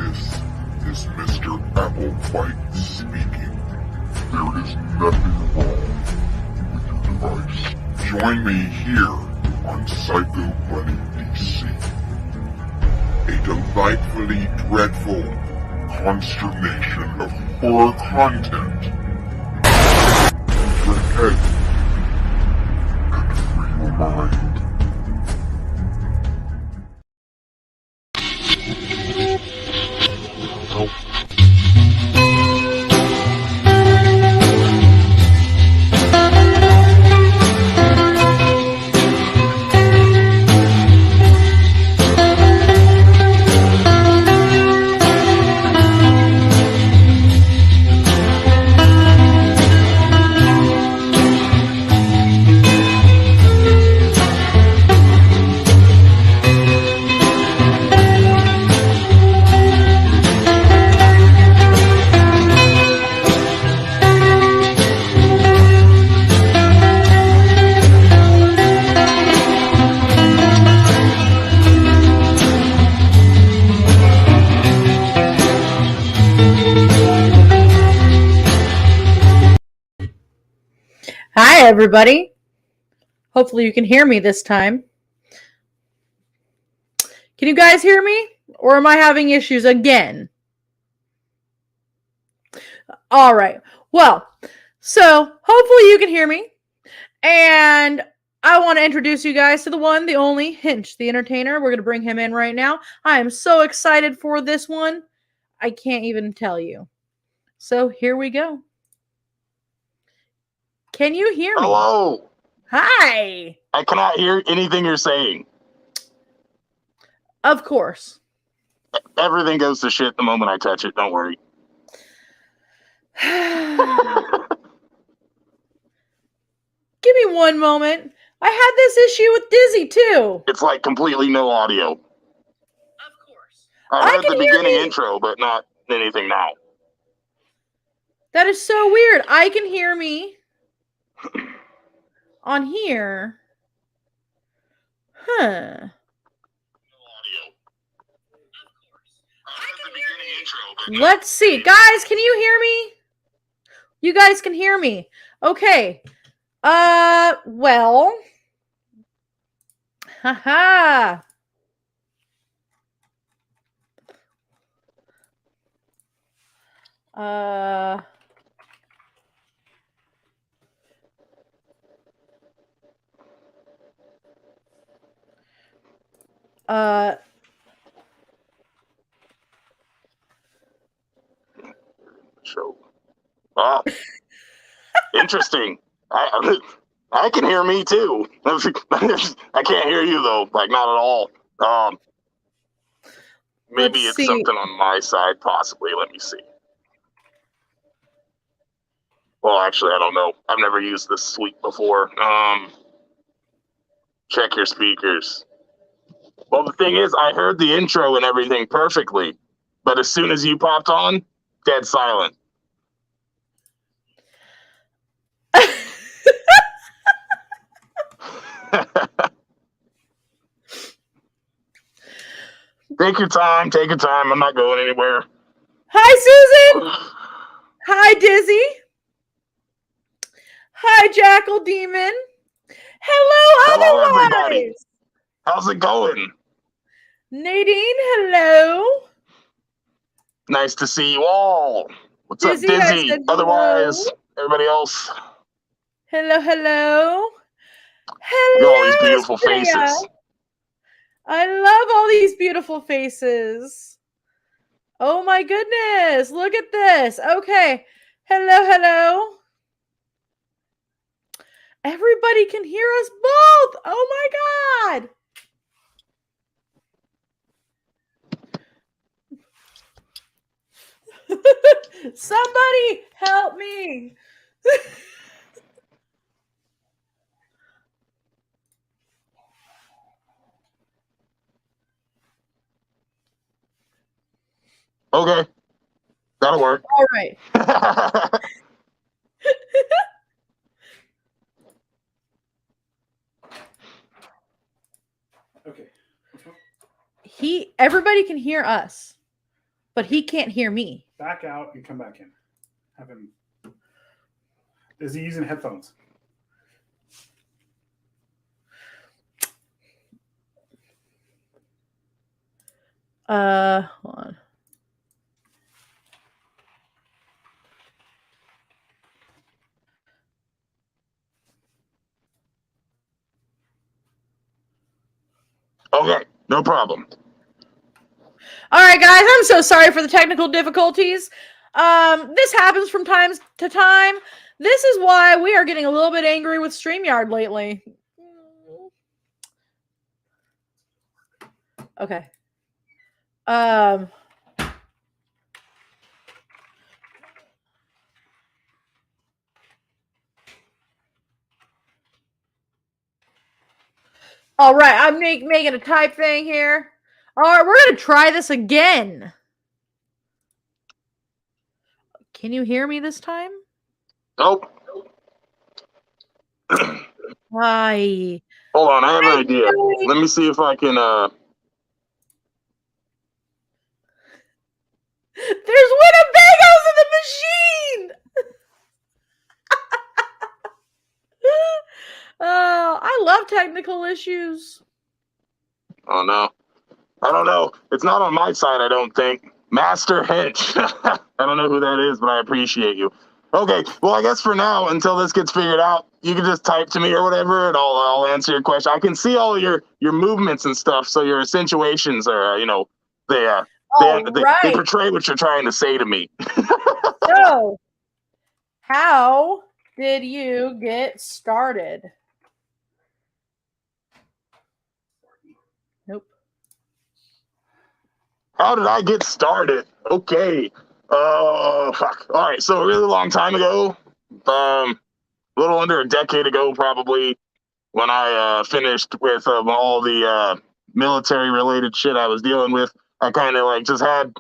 This is Mr. Applebite speaking. There is nothing wrong with your device. Join me here on Psycho Bunny DC. A delightfully dreadful consternation of horror content. Use your head and free your mind. Hi, everybody. Hopefully you can hear me this time. Can you guys hear me? Or am I having issues again? All right. Well, so hopefully you can hear me. And I want to introduce you guys to the one, the only, Hench the Entertainer. We're going to bring him in right now. I am so excited for this one. I can't even tell you. So here we go. Can you hear me? Hello. Hi. I cannot hear anything you're saying. Of course. Everything goes to shit the moment I touch it. Don't worry. Give me one moment. I had this issue with Dizzy too. It's like completely no audio. Of course. I heard the beginning intro, but not anything now. That is so weird. I can hear me on here. Huh. No audio. Of course. I heard the beginning intro, but let's see. Guys, can you hear me? You guys can hear me. Okay. Well. Haha. Show. Ah. Interesting. I can hear me too. I can't hear you though, like not at all. Maybe it's something on my side, possibly. Let me see. Well, actually, I don't know. I've never used this suite before. Check your speakers. Well, the thing is, I heard the intro and everything perfectly, but as soon as you popped on, dead silent. Take your time. Take your time. I'm not going anywhere. Hi, Susan. Hi, Dizzy. Hi, Jackal Demon. Hello, everybody. How's it going? Nadine, hello. Nice to see you all. What's Dizzy, up, Dizzy? Otherwise, everybody else. Hello, hello. Look at all these beautiful faces. I love all these beautiful faces. Oh my goodness. Look at this. Okay. Hello, hello. Everybody can hear us both. Oh my God. Somebody help me. Okay. That'll work. All right. Okay. Everybody can hear us, but he can't hear me. Back out and come back in. Have him. Is he using headphones? Hold on. Okay, no problem. All right, guys, I'm so sorry for the technical difficulties. This happens from time to time. This is why we are getting a little bit angry with StreamYard lately. Okay. All right, I'm making a type thing here. All right, we're going to try this again. Can you hear me this time? Nope. Hi. Hold on, I have an idea. Let me see if I can. There's Winnebagos in the machine. Oh, I love technical issues. Oh no, I don't know. It's not on my side, I don't think. Master Hench. I don't know who that is, but I appreciate you. Okay, well, I guess for now, until this gets figured out, you can just type to me or whatever, and I'll answer your question. I can see all your movements and stuff, so your accentuations are, they portray what you're trying to say to me. So, how did you get started? Nope. How did I get started? Okay. Fuck. All right. So a really long time ago, a little under a decade ago, probably, when I finished with all the military-related shit I was dealing with, I kind of like just had.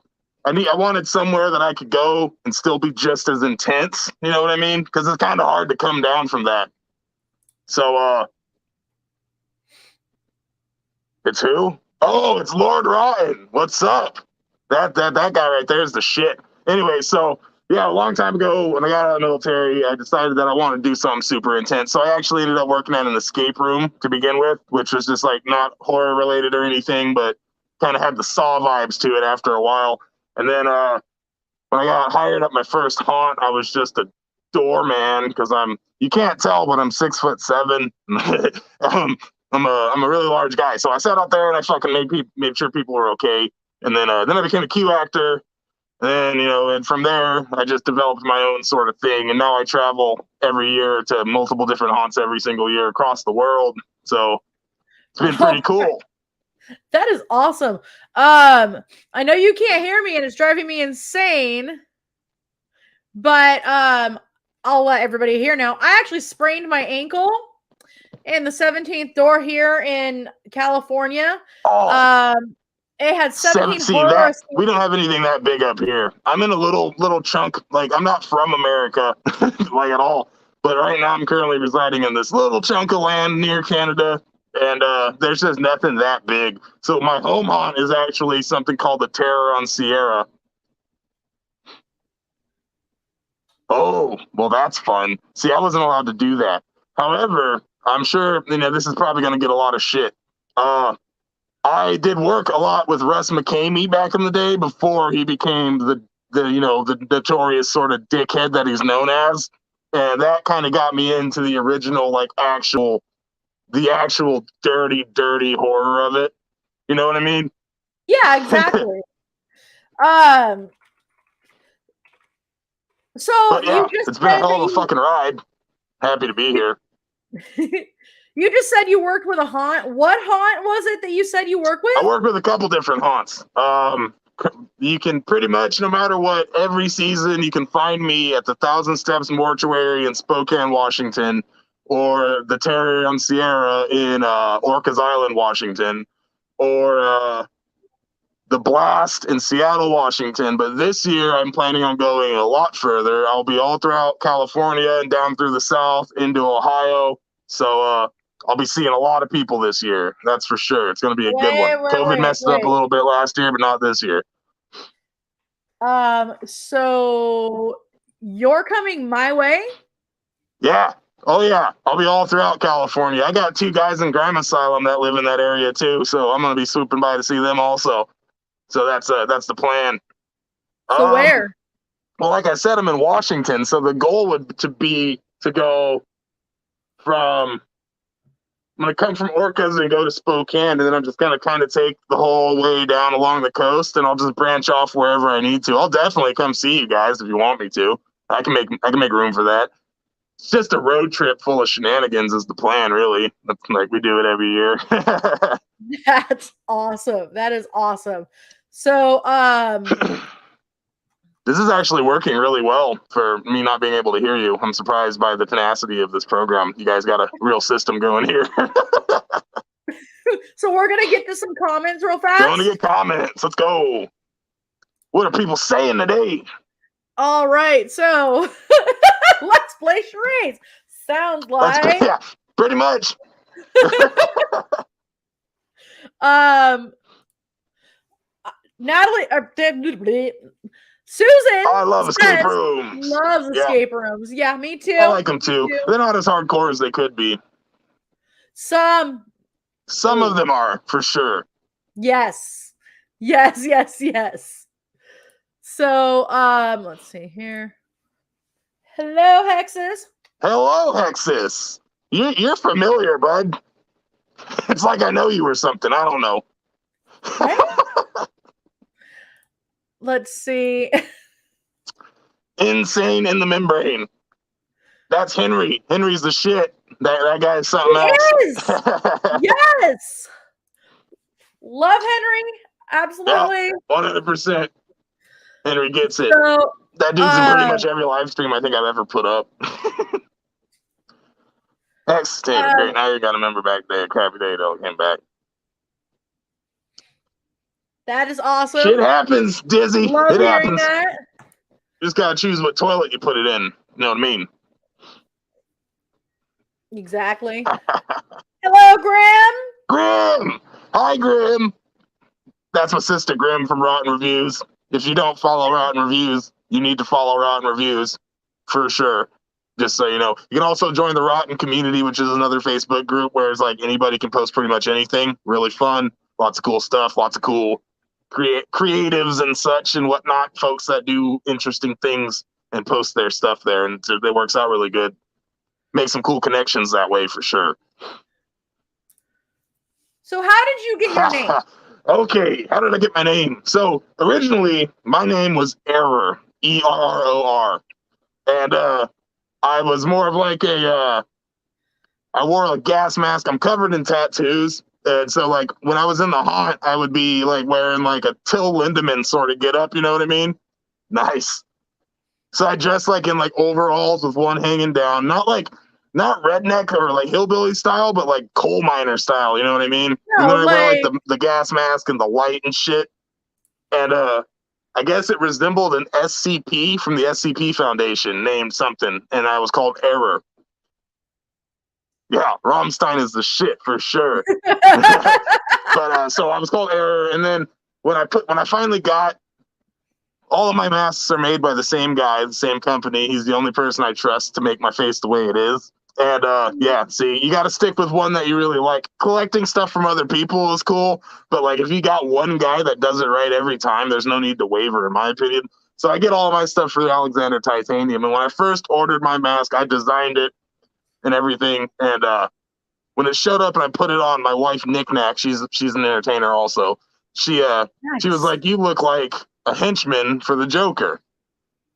I wanted somewhere that I could go and still be just as intense. You know what I mean? Because it's kind of hard to come down from that. So, it's who? Oh, it's Lord Rotten. What's up? That guy right there is the shit. Anyway, so yeah, a long time ago when I got out of the military, I decided that I wanted to do something super intense. So I actually ended up working at an escape room to begin with, which was just like not horror related or anything, but kind of had the Saw vibes to it after a while. And then when I got hired at my first haunt, I was just a doorman because you can't tell, but I'm 6'7". I'm a really large guy, so I sat out there and I fucking made sure people were okay. And then I became a Q actor, and and from there I just developed my own sort of thing. And now I travel every year to multiple different haunts every single year across the world. So it's been pretty cool. That is awesome. I know you can't hear me and it's driving me insane, but I'll let everybody hear now. I actually sprained my ankle in the 17th door here in California. Oh. It had 17 we don't have anything that big up here. I'm in a little chunk. Like, I'm not from America, like at all. But right now I'm currently residing in this little chunk of land near Canada. And there's just nothing that big. So my home haunt is actually something called the Terror on Sierra. Oh, well, that's fun. See, I wasn't allowed to do that. However, I'm sure, this is probably going to get a lot of shit. I did work a lot with Russ McCamey back in the day before he became the notorious sort of dickhead that he's known as. And that kind of got me into the original, like, the actual dirty horror of it. You know what I mean? Yeah, exactly. So but yeah, it's been a hell of a fucking ride. Happy to be here. You just said you worked with a haunt. What haunt was it that you said you work with? I work with a couple different haunts. You can pretty much, no matter what, every season you can find me at the Thousand Steps Mortuary in Spokane, Washington, or the Terror on Sierra in Orcas Island, Washington, or the Blast in Seattle, Washington. But this year I'm planning on going a lot further. I'll be all throughout California and down through the South into Ohio. So I'll be seeing a lot of people this year. That's for sure. It's going to be a good one. COVID messed it up a little bit last year, but not this year. So you're coming my way? Yeah. Oh yeah. I'll be all throughout California. I got 2 guys in Grime Asylum that live in that area too, so I'm gonna be swooping by to see them also. So that's the plan. So where? Well, like I said, I'm in Washington, so the goal would to be to go from I'm gonna come from Orcas and go to Spokane, and then I'm just gonna kind of take the whole way down along the coast, and I'll just branch off wherever I need to. I'll definitely come see you guys if you want me to. I can make room for that. It's just a road trip full of shenanigans is the plan, really. That's like we do it every year. That's awesome. That is awesome. So This is actually working really well for me not being able to hear you. I'm surprised by the tenacity of this program. You guys got a real system going here. So we're gonna get to some comments real fast. Going to get comments. Let's go. What are people saying today? All right, so let's play charades. Sounds like Yeah, pretty much. Natalie Susan. I love escape rooms. Loves escape rooms. Yeah, me too. I like them too. They're not as hardcore as they could be. Some of them are, for sure. Yes. So, let's see here. Hello, Hexus. Hello, Hexus. You're familiar, bud. It's like I know you or something. I don't know. Right? Let's see. Insane in the membrane. That's Henry. Henry's the shit. That guy is something else. Yes. Love Henry. Absolutely. Yeah, 100%. Henry gets it. So, that dude's in pretty much every live stream I think I've ever put up. Entertainer, great. Now you got a member back there. Crappy day though. Came back. That is awesome. Shit happens, Dizzy. Love it hearing happens. that. You just gotta choose what toilet you put it in. You know what I mean? Exactly. Hello, Grim. Grim. Hi, Grim. That's my sister, Grim from Rotten Reviews. If you don't follow Rotten Reviews, you need to follow Rotten Reviews for sure. Just so you know. You can also join the Rotten Community, which is another Facebook group where it's like anybody can post pretty much anything. Really fun. Lots of cool stuff. Lots of cool creatives and such and whatnot. Folks that do interesting things and post their stuff there. And it works out really good. Make some cool connections that way for sure. So how did you get your name? Okay, how did I get my name? So originally, my name was Error, Error, and I was more of like I wore a gas mask. I'm covered in tattoos, and so like when I was in the haunt, I would be like wearing like a Till Lindemann sort of get up. You know what I mean? Nice. So I dressed like in like overalls with one hanging down, not redneck or like hillbilly style, but like coal miner style. You know what I mean? No, and then I wear like the gas mask and the light and shit. And I guess it resembled an SCP from the SCP Foundation named something, and I was called Error. Yeah, Rammstein is the shit for sure. But so I was called Error, and then when I finally got all of my masks are made by the same guy, the same company. He's the only person I trust to make my face the way it is. And yeah, see, you got to stick with one that you really like. Collecting stuff from other people is cool, but like if you got one guy that does it right every time, there's no need to waver, in my opinion. So I get all of my stuff for the Alexander Titanium. And when I first ordered my mask, I designed it and everything. And when it showed up and I put it on, my wife Knickknack, she's an entertainer also. She was like, "You look like a henchman for the Joker."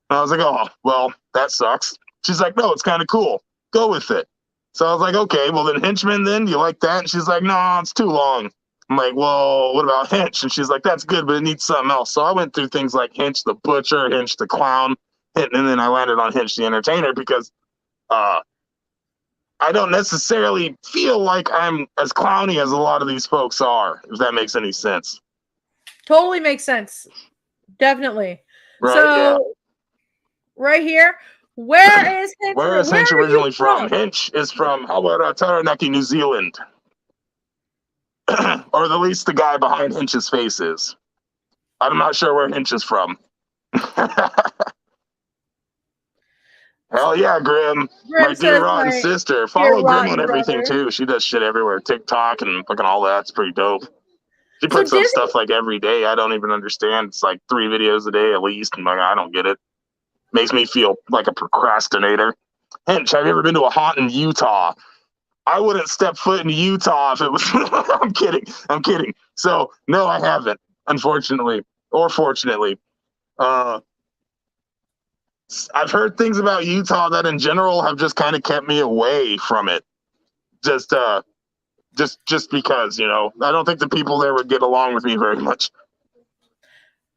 And I was like, "Oh, well, that sucks." She's like, "No, it's kind of cool. Go with it." So I was like, "Okay, well then henchman then, you like that?" And she's like, "No, it's too long." I'm like, "Well, what about hench?" And she's like, "That's good, but it needs something else." So I went through things like Hench the Butcher, Hench the Clown, and then I landed on Hench the Entertainer because I don't necessarily feel like I'm as clowny as a lot of these folks are, if that makes any sense. Totally makes sense. Definitely. Right, so, yeah. Right here, where is Hench? Where is Hench originally from? Hench is from Taranaki, New Zealand. Or at least the guy behind Hench's face is. I'm not sure where Hench is from. Hell yeah, Grim. Grim My dear says rotten my sister. dear Follow Grim rotten on everything brother. too. She does shit everywhere. TikTok and fucking all that. It's pretty dope. She So puts up Disney, stuff like every day. I don't even understand. It's like 3 videos a day at least. And like, I don't get it. Makes me feel like a procrastinator. Hench, have you ever been to a haunt in Utah? I wouldn't step foot in Utah if it was. I'm kidding. I'm kidding. So, no, I haven't, unfortunately, or fortunately. Uh, I've heard things about Utah that in general have just kind of kept me away from it. Just just because, you know, I don't think the people there would get along with me very much.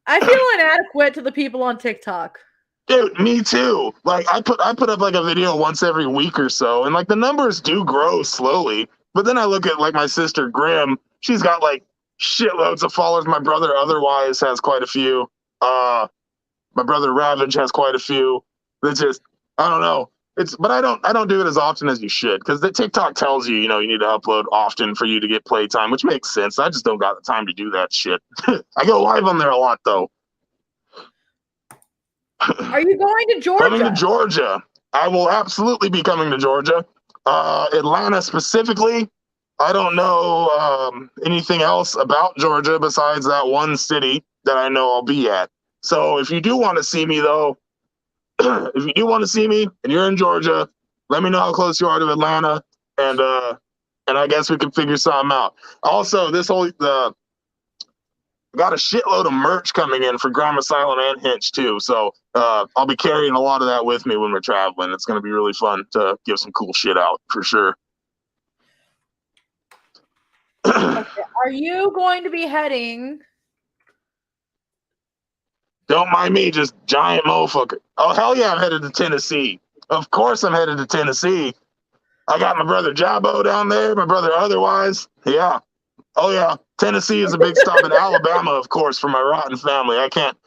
I feel inadequate to the people on TikTok. Dude, me too. Like I put up like a video once every week or so, and like the numbers do grow slowly. But then I look at like my sister Grim, she's got like shitloads of followers. My brother otherwise has quite a few. My brother Ravage has quite a few. It's just I don't know. But I don't do it as often as you should because the TikTok tells you, you know, you need to upload often for you to get playtime, which makes sense. I just don't got the time to do that shit. I go live on there a lot though. Are you going to Georgia? Coming to Georgia. I will absolutely be coming to Georgia. Atlanta specifically. I don't know anything else about Georgia besides that one city that I know I'll be at. So if you do want to see me, though, if you do want to see me and you're in Georgia, let me know how close you are to Atlanta, and I guess we can figure something out. Also, got a shitload of merch coming in for Grime Asylum and Hench too. So I'll be carrying a lot of that with me when we're traveling. It's going to be really fun to give some cool shit out for sure. Okay. Are you going to be heading? Don't mind me, just giant motherfucker. Oh, hell yeah, I'm headed to Tennessee. Of course I'm headed to Tennessee. I got my brother Jabbo down there, my brother otherwise. Yeah. Oh yeah. Tennessee is a big stop in Alabama, of course, for my rotten family. I can't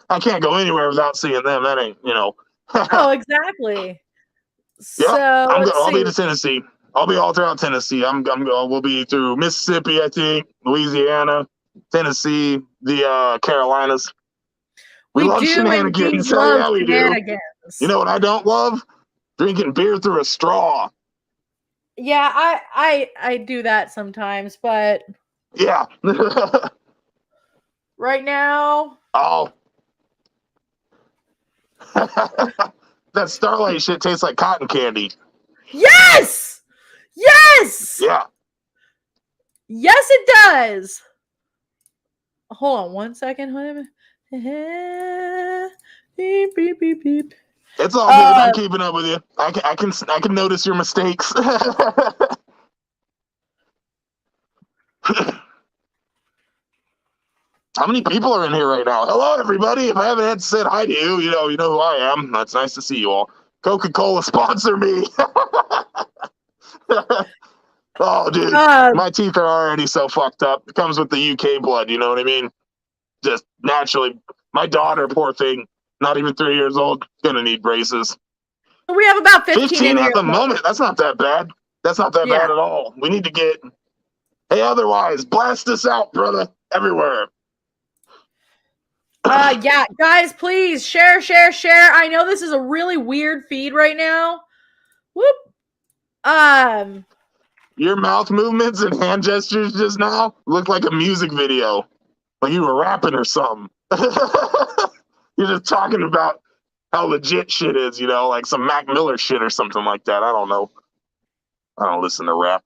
go anywhere without seeing them. That ain't, you know. Oh, exactly. Yeah, So I'll be to Tennessee. I'll be all throughout Tennessee. We'll be through Mississippi, I think, Louisiana, Tennessee, the Carolinas. We love shenanigans. Hell yeah, we do. You know what I don't love? Drinking beer through a straw. Yeah, I do that sometimes, but yeah. Right now. Oh. That Starlight shit tastes like cotton candy. Yes! Yes! Yeah. Yes, it does. Hold on 1 second. Beep, beep, beep, beep. It's all good. I'm keeping up with you. I can notice your mistakes. How many people are in here right now? Hello, everybody. If I haven't had to say hi to you, you know who I am. That's nice to see you all. Coca-Cola sponsor me. Oh, dude, my teeth are already so fucked up. It comes with the UK blood, you know what I mean? Just naturally. My daughter, poor thing, not even 3 years old, gonna need braces. We have about 15 at the moment. That's not that bad. That's not that bad at all. We need to get. Hey, otherwise, blast us out, brother, everywhere. Yeah, guys, please share. I know this is a really weird feed right now. Whoop. Your mouth movements and hand gestures just now look like a music video, like you were rapping or something. You're just talking about how legit shit is, you know, like some Mac Miller shit or something like that. I don't know. I don't listen to rap,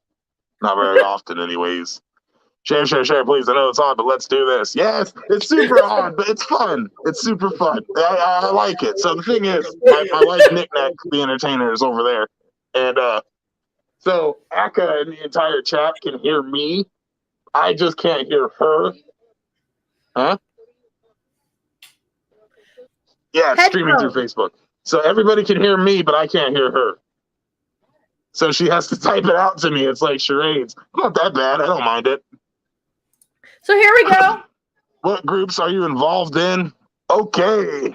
not very often, anyways. Share, please. I know it's odd, but let's do this. Yes, it's super odd, but it's fun. It's super fun. I like it. So the thing is, my wife, Knick-Knack, the entertainer, is over there. And so Akka and the entire chat can hear me. I just can't hear her. Huh? Yeah, it's streaming through Facebook. So everybody can hear me, but I can't hear her. So she has to type it out to me. It's like charades. Not that bad. I don't mind it. So here we go. What groups are you involved in? Okay.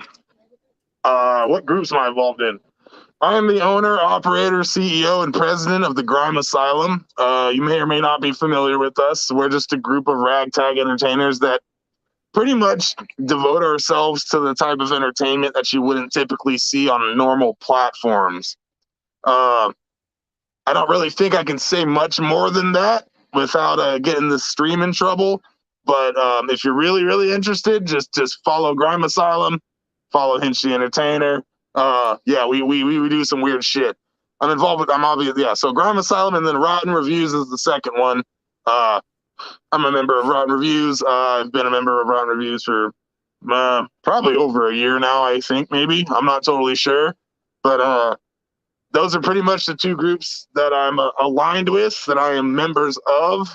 What groups am I involved in? I am the owner, operator, CEO, and president of the Grime Asylum. You may or may not be familiar with us. We're just a group of ragtag entertainers that pretty much devote ourselves to the type of entertainment that you wouldn't typically see on normal platforms. I don't really think I can say much more than that without getting the stream in trouble. But if you're really, really interested, just follow Grime Asylum, follow Hench the Entertainer. Yeah, we do some weird shit. I'm involved with. I'm obvious. Yeah, so Grime Asylum, and then Rotten Reviews is the second one. I'm a member of Rotten Reviews. I've been a member of Rotten Reviews for probably over a year now. I think maybe. I'm not totally sure, but those are pretty much the two groups that I'm aligned with, that I am members of.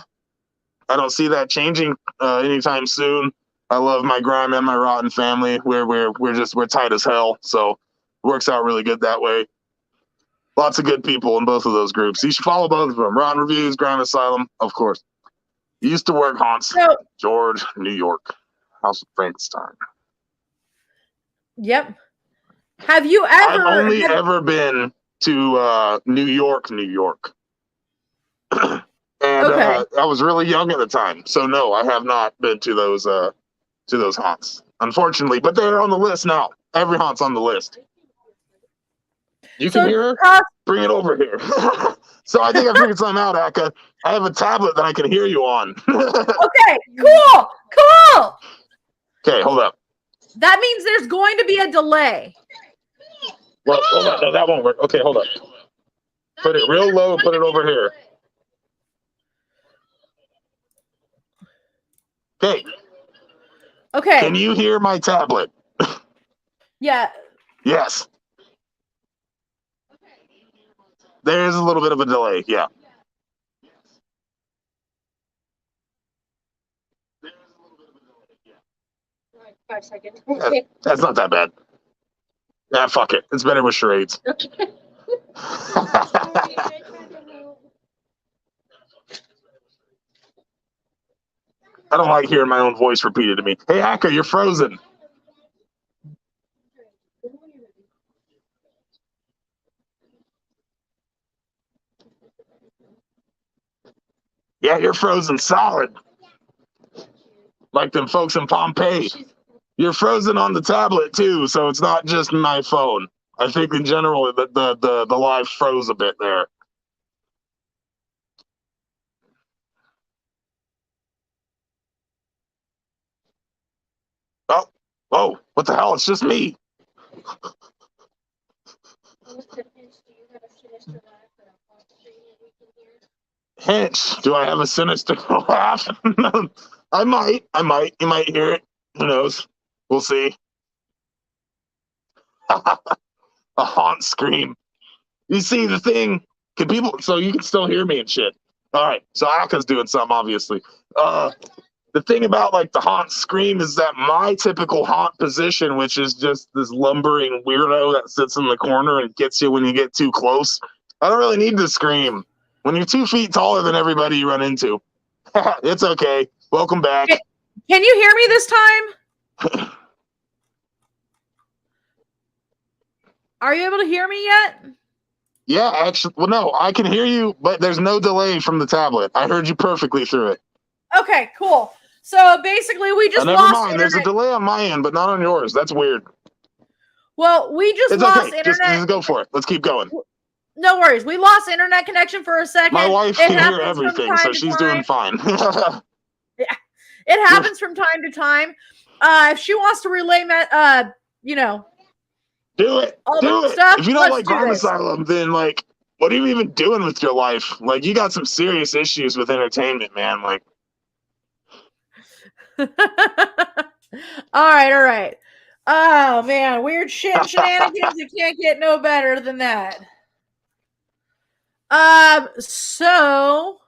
I don't see that changing anytime soon. I love my Grime and my Rotten family. We're tight as hell, so it works out really good that way. Lots of good people in both of those groups. You should follow both of them. Rotten Reviews, Grime Asylum, of course. Used to work haunts. So, George, New York. House of Frankenstein. Yep. Have you ever? I've only ever been to New York, New York. And Okay. I was really young at the time, so no, I have not been to those haunts, unfortunately. But they're on the list now. Every haunt's on the list. You can hear her? Bring it over here. So I think I figured something out, Akka. I have a tablet that I can hear you on. Okay, cool. Okay, hold up. That means there's going to be a delay. Well, hold on. No, that won't work. Okay, hold up. Put it real low. Put it over here. Okay. Okay. Can you hear my tablet? Yeah. Yes. There is a little bit of a delay. Yeah. 5 seconds. That's not that bad. Yeah, fuck it. It's better with charades. Okay. I don't like hearing my own voice repeated to me. Hey, Akka, you're frozen. Yeah, you're frozen solid. Like them folks in Pompeii. You're frozen on the tablet too, so it's not just my phone. I think in general the live froze a bit there. Oh, what the hell? It's just me. Hench, do I have a sinister laugh? I might. You might hear it. Who knows? We'll see. A haunt scream. You see the thing? Can people? So you can still hear me and shit. All right. So Akka's doing something, obviously. The thing about like the haunt scream is that my typical haunt position, which is just this lumbering weirdo that sits in the corner and gets you when you get too close. I don't really need to scream. When you're 2 feet taller than everybody you run into, it's okay. Welcome back. Can you hear me this time? Are you able to hear me yet? Yeah, actually, well, no, I can hear you, but there's no delay from the tablet. I heard you perfectly through it. Okay, cool. So basically, we just never lost mind. internet. There's a delay on my end, but not on yours. That's weird. Well, we just It's lost okay. internet. Just go for it. Let's keep going. No worries. We lost internet connection for a second. My wife can hear everything, so she's doing fine. Yeah, it happens from time to time. If she wants to relay, do it. All do that it. stuff, If you don't let's like do Grime this. Asylum, then like, what are you even doing with your life? Like, you got some serious issues with entertainment, man. Like, all right. Oh man, weird shit and shenanigans. You can't get no better than that. So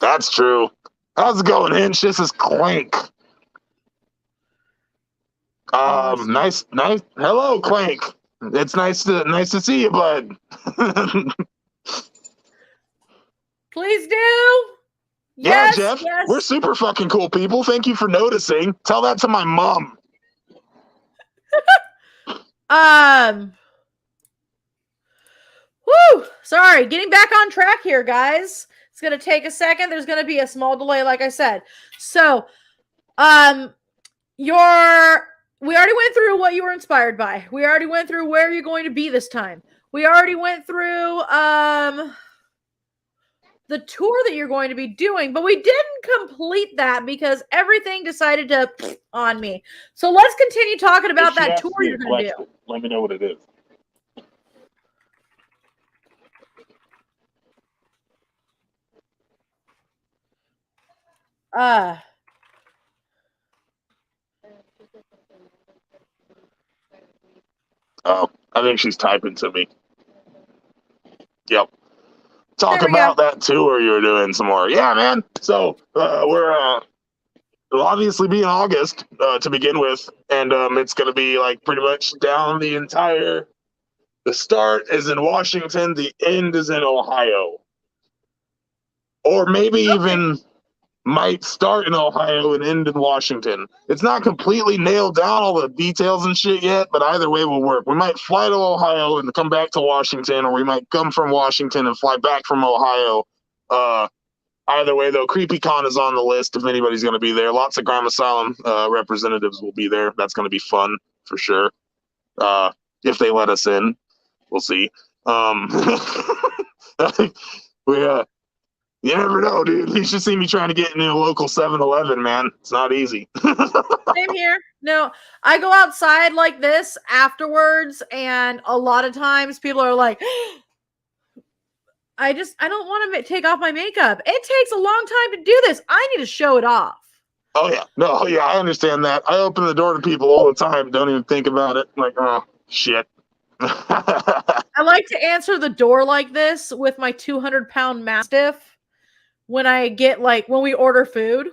that's true. How's it going, Hench? This is Clank. Nice. Hello, Clank. It's nice to see you, bud. Please do. Yeah, Yes, Jeff. yes. We're super fucking cool people. Thank you for noticing. Tell that to my mom. Woo! Sorry, getting back on track here, guys. It's gonna take a second. There's gonna be a small delay, like I said. So, We already went through what you were inspired by. We already went through where you're going to be this time. We already went through the tour that you're going to be doing, but we didn't complete that because everything decided to on me. So let's continue talking about that tour you're going to do. Let me know what it is. Oh, I think she's typing to me. Yep. Talk about that tour you're doing some more. Yeah, man. So we're it'll obviously be in August to begin with, and it's going to be like pretty much down the entire. The start is in Washington, the end is in Ohio, or maybe even might start in Ohio and end in Washington. It's not completely nailed down all the details and shit yet, but either way will work. We might fly to Ohio and come back to Washington, or we might come from Washington and fly back from Ohio. Either way, though, CreepyCon is on the list if anybody's going to be there. Lots of Crime Asylum representatives will be there. That's going to be fun for sure. If they let us in, we'll see. You never know, dude. You should see me trying to get into a local 7-Eleven, man. It's not easy. Same here. No, I go outside like this afterwards, and a lot of times people are like, I don't want to take off my makeup. It takes a long time to do this. I need to show it off. Oh, yeah. No, yeah, I understand that. I open the door to people all the time. Don't even think about it. Like, oh, shit. I like to answer the door like this with my 200-pound Mastiff. When we order food.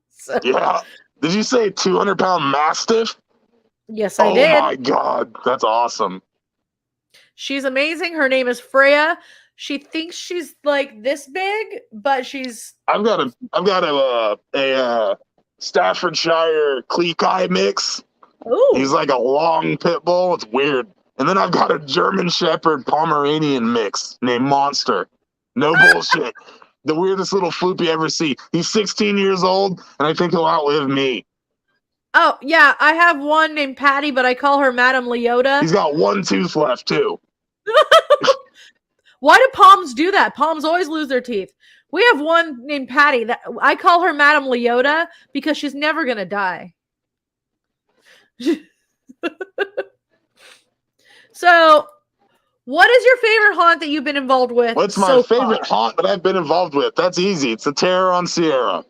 So. Yeah. Did you say 200-pound Mastiff? Yes, I did. Oh my God. That's awesome. She's amazing. Her name is Freya. She thinks she's like this big, but she's. I've got a Staffordshire Cleek-Eye mix. Ooh. He's like a long pit bull. It's weird. And then I've got a German Shepherd Pomeranian mix named Monster. No bullshit. The weirdest little floop you ever see. He's 16 years old, and I think he'll outlive me. Oh, yeah. I have one named Patty, but I call her Madame Leota. He's got one tooth left, too. Why do Poms do that? Poms always lose their teeth. We have one named Patty. That I call her Madame Leota because she's never going to die. So, what is your favorite haunt that you've been involved with? What's my favorite haunt that I've been involved with? That's easy. It's the Terror on Sierra.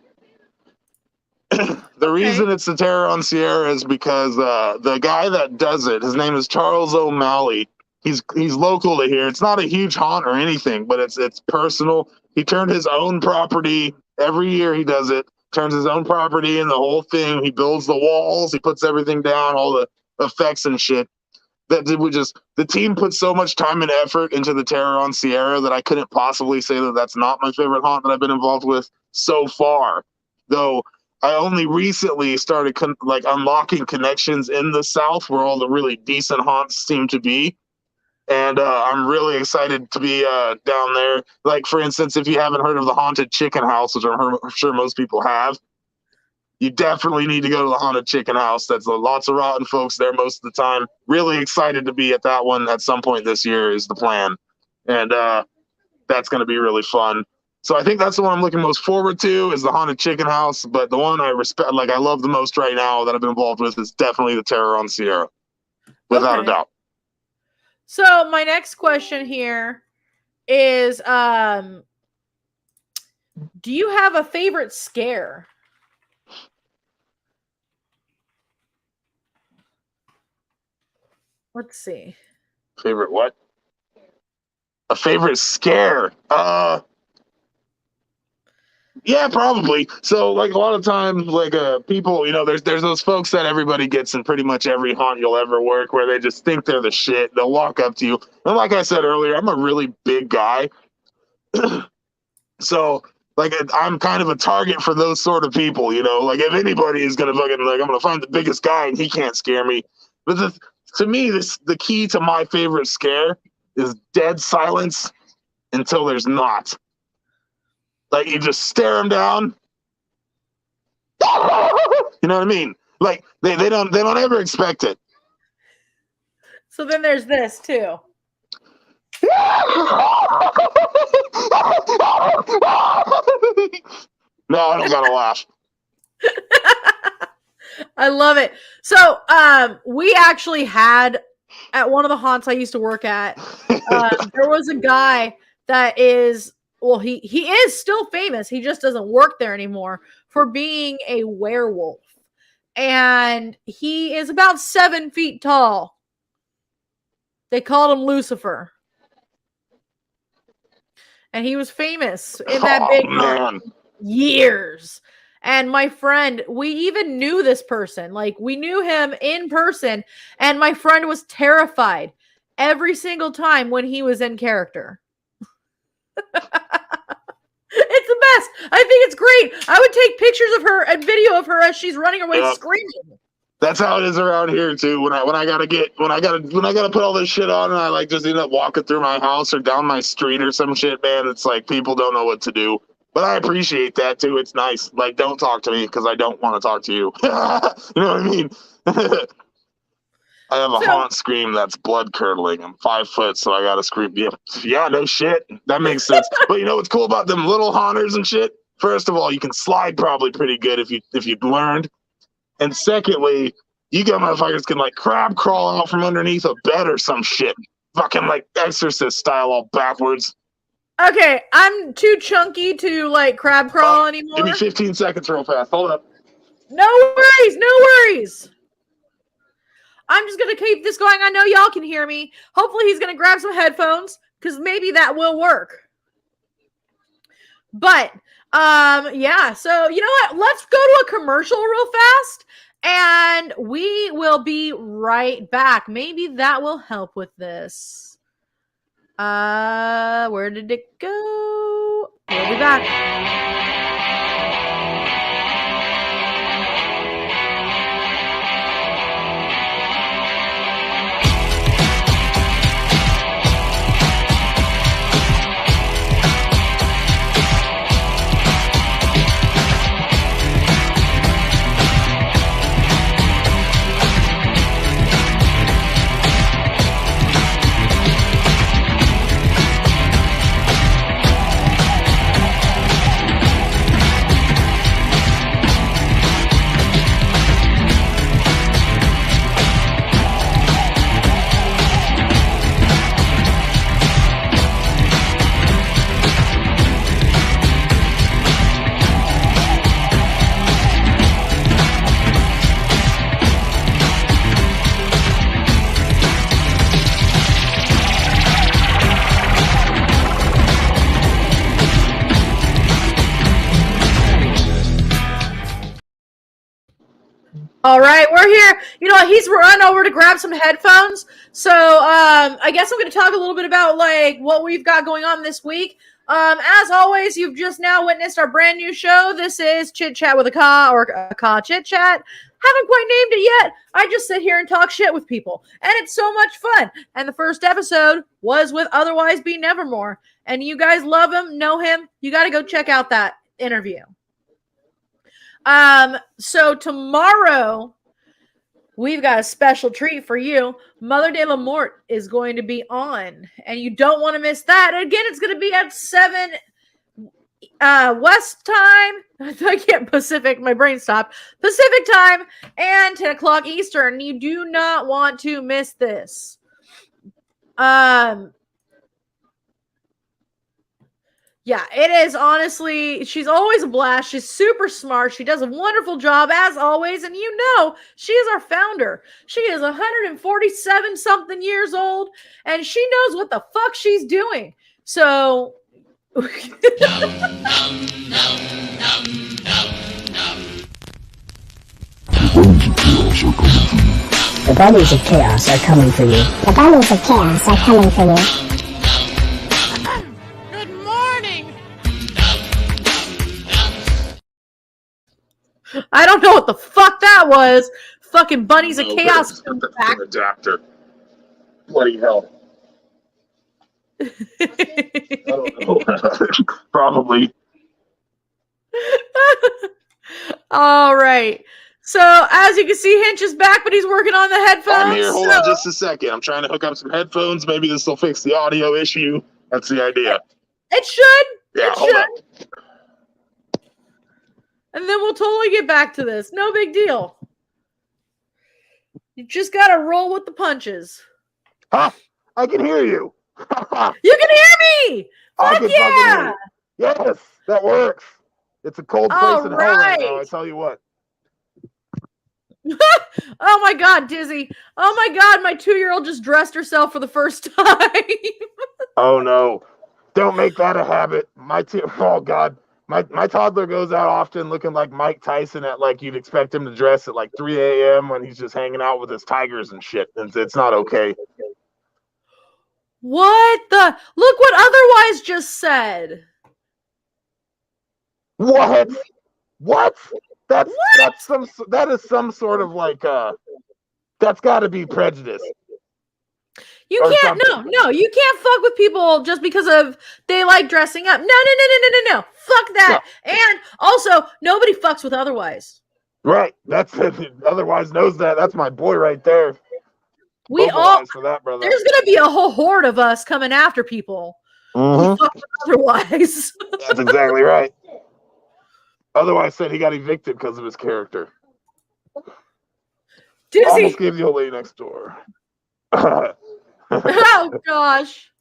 The reason it's the Terror on Sierra is because the guy that does it, his name is Charles O'Malley. He's local to here. It's not a huge haunt or anything, but it's personal. He turned his own property. Every year he does it. Turns his own property and the whole thing. He builds the walls. He puts everything down, all the effects and shit. The team put so much time and effort into the Terror on Sierra that I couldn't possibly say that that's not my favorite haunt that I've been involved with so far. Though I only recently started unlocking connections in the South where all the really decent haunts seem to be. And I'm really excited to be down there. Like, for instance, if you haven't heard of the Haunted Chicken House, which I'm sure most people have, you definitely need to go to the Haunted Chicken House. That's lots of rotten folks there most of the time. Really excited to be at that one at some point this year is the plan. And that's going to be really fun. So I think that's the one I'm looking most forward to is the Haunted Chicken House. But the one I love the most right now that I've been involved with is definitely the Terror on Sierra. Without a doubt. So my next question here is, do you have a favorite scare? Let's see. Favorite what? A favorite scare? Yeah, probably. So, like, a lot of times, people, there's those folks that everybody gets in pretty much every haunt you'll ever work where they just think they're the shit. They'll walk up to you. And like I said earlier, I'm a really big guy. So, I'm kind of a target for those sort of people, if anybody is going to I'm going to find the biggest guy and he can't scare me. But to me, the key to my favorite scare is dead silence until there's not. Like, you just stare them down You know what I mean? Like they don't ever expect it. So then there's this too. No, I don't gotta laugh. I love it. So we actually had at one of the haunts I used to work at, there was a guy that is, well, he is still famous. He just doesn't work there anymore for being a werewolf. And he is about 7 feet tall. They called him Lucifer. And he was famous in that big haunt years. And my friend, we even knew this person. Like, we knew him in person. And my friend was terrified every single time when he was in character. It's the best. I think it's great. I would take pictures of her and video of her as she's running away screaming. That's how it is around here too. When I gotta put all this shit on and I like just end up walking through my house or down my street or some shit, man, it's like people don't know what to do. But I appreciate that too. It's nice. Like, don't talk to me because I don't want to talk to you. You know what I mean? I have a haunt scream that's blood curdling. I'm 5 foot, so I gotta scream. Yeah, no shit. That makes sense. But you know what's cool about them little haunters and shit? First of all, you can slide probably pretty good if you've learned. And secondly, you got motherfuckers can like crab crawl out from underneath a bed or some shit. Fucking like Exorcist style, all backwards. Okay, I'm too chunky to like crab crawl anymore. Give me 15 seconds real fast. Hold up. No worries, no worries. I'm just going to keep this going. I know y'all can hear me. Hopefully he's going to grab some headphones because maybe that will work. But, yeah. So, you know what? Let's go to a commercial real fast and we will be right back. Maybe that will help with this. Where did it go? We'll be back. All right, we're here. You know, he's run over to grab some headphones. So I guess I'm going to talk a little bit about like what we've got going on this week. As always, you've just now witnessed our brand new show. This is ChitChat with Akka, or Akka ChitChat. Haven't quite named it yet. I just sit here and talk shit with people, and it's so much fun. And the first episode was with Otherwise Be Nevermore, and you guys love him, know him. You got to go check out that interview. So tomorrow we've got a special treat for you. Mother de la Mort is going to be on, and you don't want to miss that. Again, it's going to be at 7 West time. I can't Pacific. My brain stopped. Pacific time and 10 o'clock Eastern. You do not want to miss this. Yeah, it is honestly, she's always a blast. She's super smart. She does a wonderful job as always. And you know, she is our founder. She is 147 something years old and she knows what the fuck she's doing. So The bodies of chaos are coming for you. The bodies of chaos are coming for you. I don't know what the fuck that was. Fucking bunnies of chaos come back. Adapter. Bloody hell. I don't know. Probably. All right. So as you can see, Hench is back, but he's working on the headphones. I'm here. Hold on just a second. I'm trying to hook up some headphones. Maybe this will fix the audio issue. That's the idea. It should. Yeah, It hold should. up. And then we'll totally get back to this. No big deal. You just gotta roll with the punches. Huh? I can hear you. You can hear me! I Fuck can fucking hear yeah! you. Yes, that works. It's a cold place All in hell right now, right. I tell you what. Oh my god, Dizzy. Oh my god, my 2-year-old just dressed herself for the first time. Oh no. Don't make that a habit. Oh god. My toddler goes out often looking like Mike Tyson at like you'd expect him to dress at like 3 a.m. when he's just hanging out with his tigers and shit. It's not okay. What the? Look what Otherwise just said. What? What? That is some sort of like that's got to be prejudice. You Or can't, something. no, you can't fuck with people just because of they like dressing up. No. Fuck that. No. And also, nobody fucks with Otherwise. Right. That's Otherwise knows that. That's my boy right there. We Both all eyes for that, brother. there's gonna be a whole horde of us coming after people who fuck with Otherwise. That's exactly right. Otherwise said he got evicted because of his character. Dizzy. Almost gave the old lady next door. Oh gosh.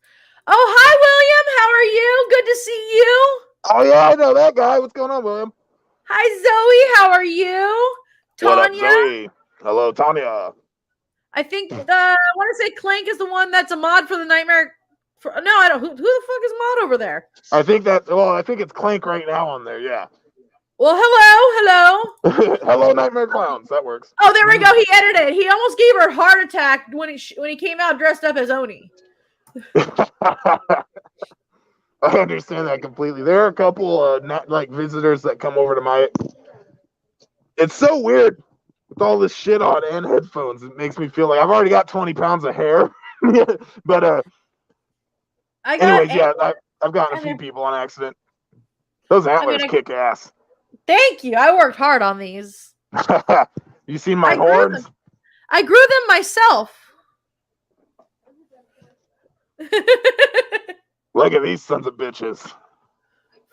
Oh, hi William. How are you? Good to see you. Oh yeah, I know that guy. What's going on, William? Hi Zoe. How are you? What up, Tanya. Zoe? Hello, Tanya. I think I want to say Clank is the one that's a mod for the Nightmare. No, I don't. Who the fuck is mod over there? I think it's Clank right now on there. Yeah. Well, hello. Hello, Nightmare Clowns. That works. Oh, there we go. He edited. He almost gave her a heart attack when he came out dressed up as Oni. I understand that completely. There are a couple visitors that come over to my. It's so weird with all this shit on and headphones. It makes me feel like I've already got 20 pounds of hair. But anyways, yeah, I've gotten a few people on accident. Those antlers kick ass. Thank you. I worked hard on these. You seen my horns? I grew them myself. Look at these sons of bitches.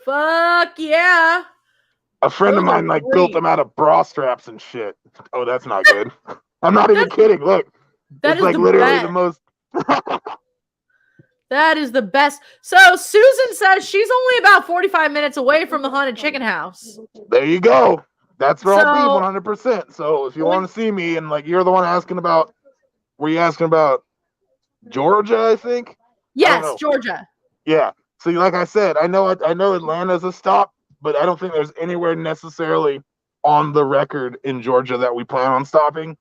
Fuck yeah. A friend of mine built them out of bra straps and shit. Oh, that's not good. I'm not even kidding. Look. That it's is literally the most That is the best. So Susan says she's only about 45 minutes away from the haunted chicken house. There you go. That's where I'll be 100%. So if you want to see me and you're the one asking about, were you asking about Georgia, I think? Yes, Georgia. Yeah. So like I said, I know Atlanta's a stop, but I don't think there's anywhere necessarily on the record in Georgia that we plan on stopping.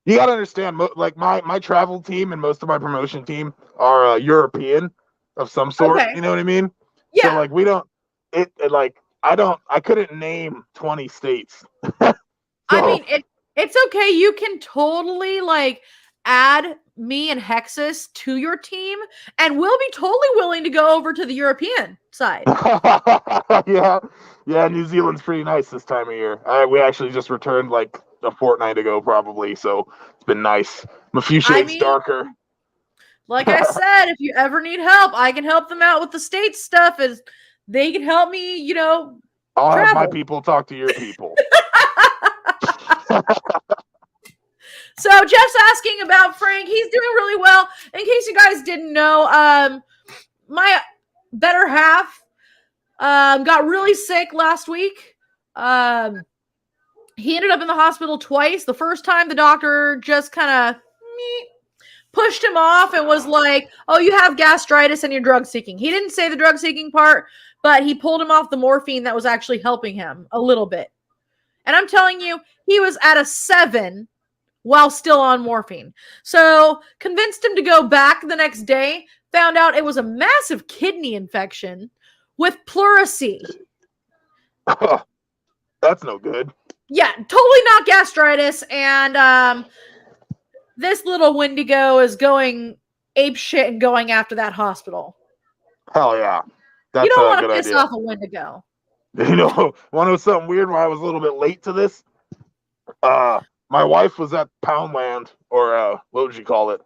You got to understand, my travel team and most of my promotion team are European of some sort. Okay. You know what I mean? Yeah. So we don't. I couldn't name 20 states. So, I mean, it's okay. You can totally add me and Hexus to your team, and we'll be totally willing to go over to the European side. Yeah. New Zealand's pretty nice this time of year. We actually just returned a fortnight ago, probably. So it's been nice. I'm a few shades darker. Like I said, if you ever need help, I can help them out with the state stuff. As they can help me, I'll travel. have my people talk to your people. So Jeff's asking about Frank. He's doing really well. In case you guys didn't know, my better half got really sick last week. He ended up in the hospital twice. The first time, the doctor just kind of pushed him off and was like, oh, you have gastritis and you're drug seeking. He didn't say the drug seeking part, but he pulled him off the morphine that was actually helping him a little bit. And I'm telling you, he was at a 7 while still on morphine. So convinced him to go back the next day, found out it was a massive kidney infection with pleurisy. That's no good. Yeah, totally not gastritis. And this little Wendigo is going ape shit and going after that hospital. Hell yeah. That's you don't want to piss off a Wendigo. You know, want to know something weird? Why I was a little bit late to this? My wife was at Poundland, or what would you call it?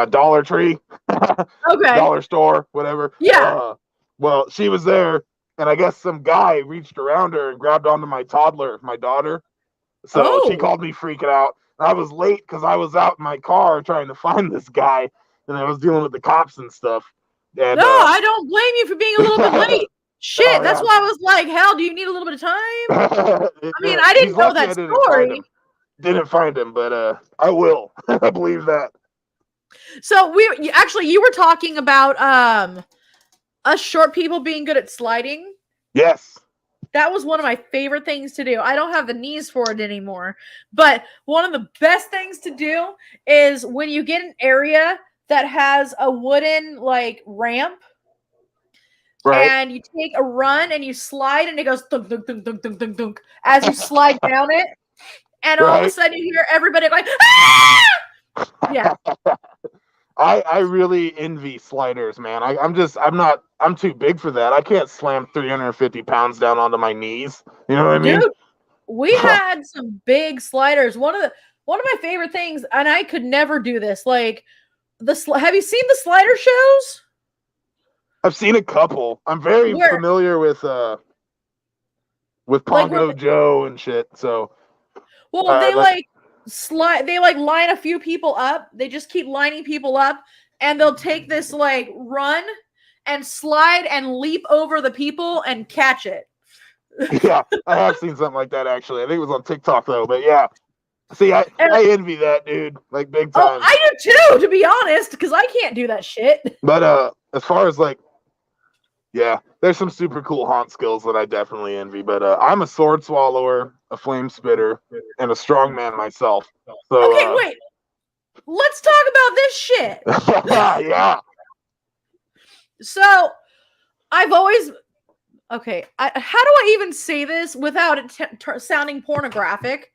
Dollar Tree, Okay. dollar store, whatever. Yeah. Well, she was there, and I guess some guy reached around her and grabbed onto my toddler, my daughter. So she Oh. called me freaking out. I was late because I was out in my car trying to find this guy, and I was dealing with the cops and stuff. And, No, I don't blame you for being a little bit late. Shit, Oh, that's yeah. why I was like, hell, do you need a little bit of time? I mean, I He's didn't know lucky that I didn't find story. him. Didn't find him, but I will. I believe that. So you were talking about us short people being good at sliding. Yes. That was one of my favorite things to do. I don't have the knees for it anymore, but one of the best things to do is when you get an area that has a wooden like ramp, Right. and you take a run and you slide and it goes thunk, thunk, thunk, thunk, thunk, thunk, thunk, as you slide down it, and all of a Right. sudden you hear everybody like, ah! Yeah. I really envy sliders, man. I'm too big for that. I can't slam 350 pounds down onto my knees. You know what I mean? Dude, we had some big sliders. One of my favorite things, and I could never do this. Like have you seen the slider shows? I've seen a couple. I'm very familiar with Pongo Joe and shit. So well, they they line a few people up. They just keep lining people up, and they'll take this like run and slide and leap over the people and catch it. Yeah, I have seen something like that actually. I think it was on TikTok though, but yeah. See, I envy that, dude. Like big time. Oh, I do too, to be honest, because I can't do that shit. But as far as like, yeah, there's some super cool haunt skills that I definitely envy. But I'm a sword swallower, a flame spitter, and a strongman myself. So okay, wait. Let's talk about this shit. Yeah. So, I've always okay. How do I even say this without it sounding pornographic?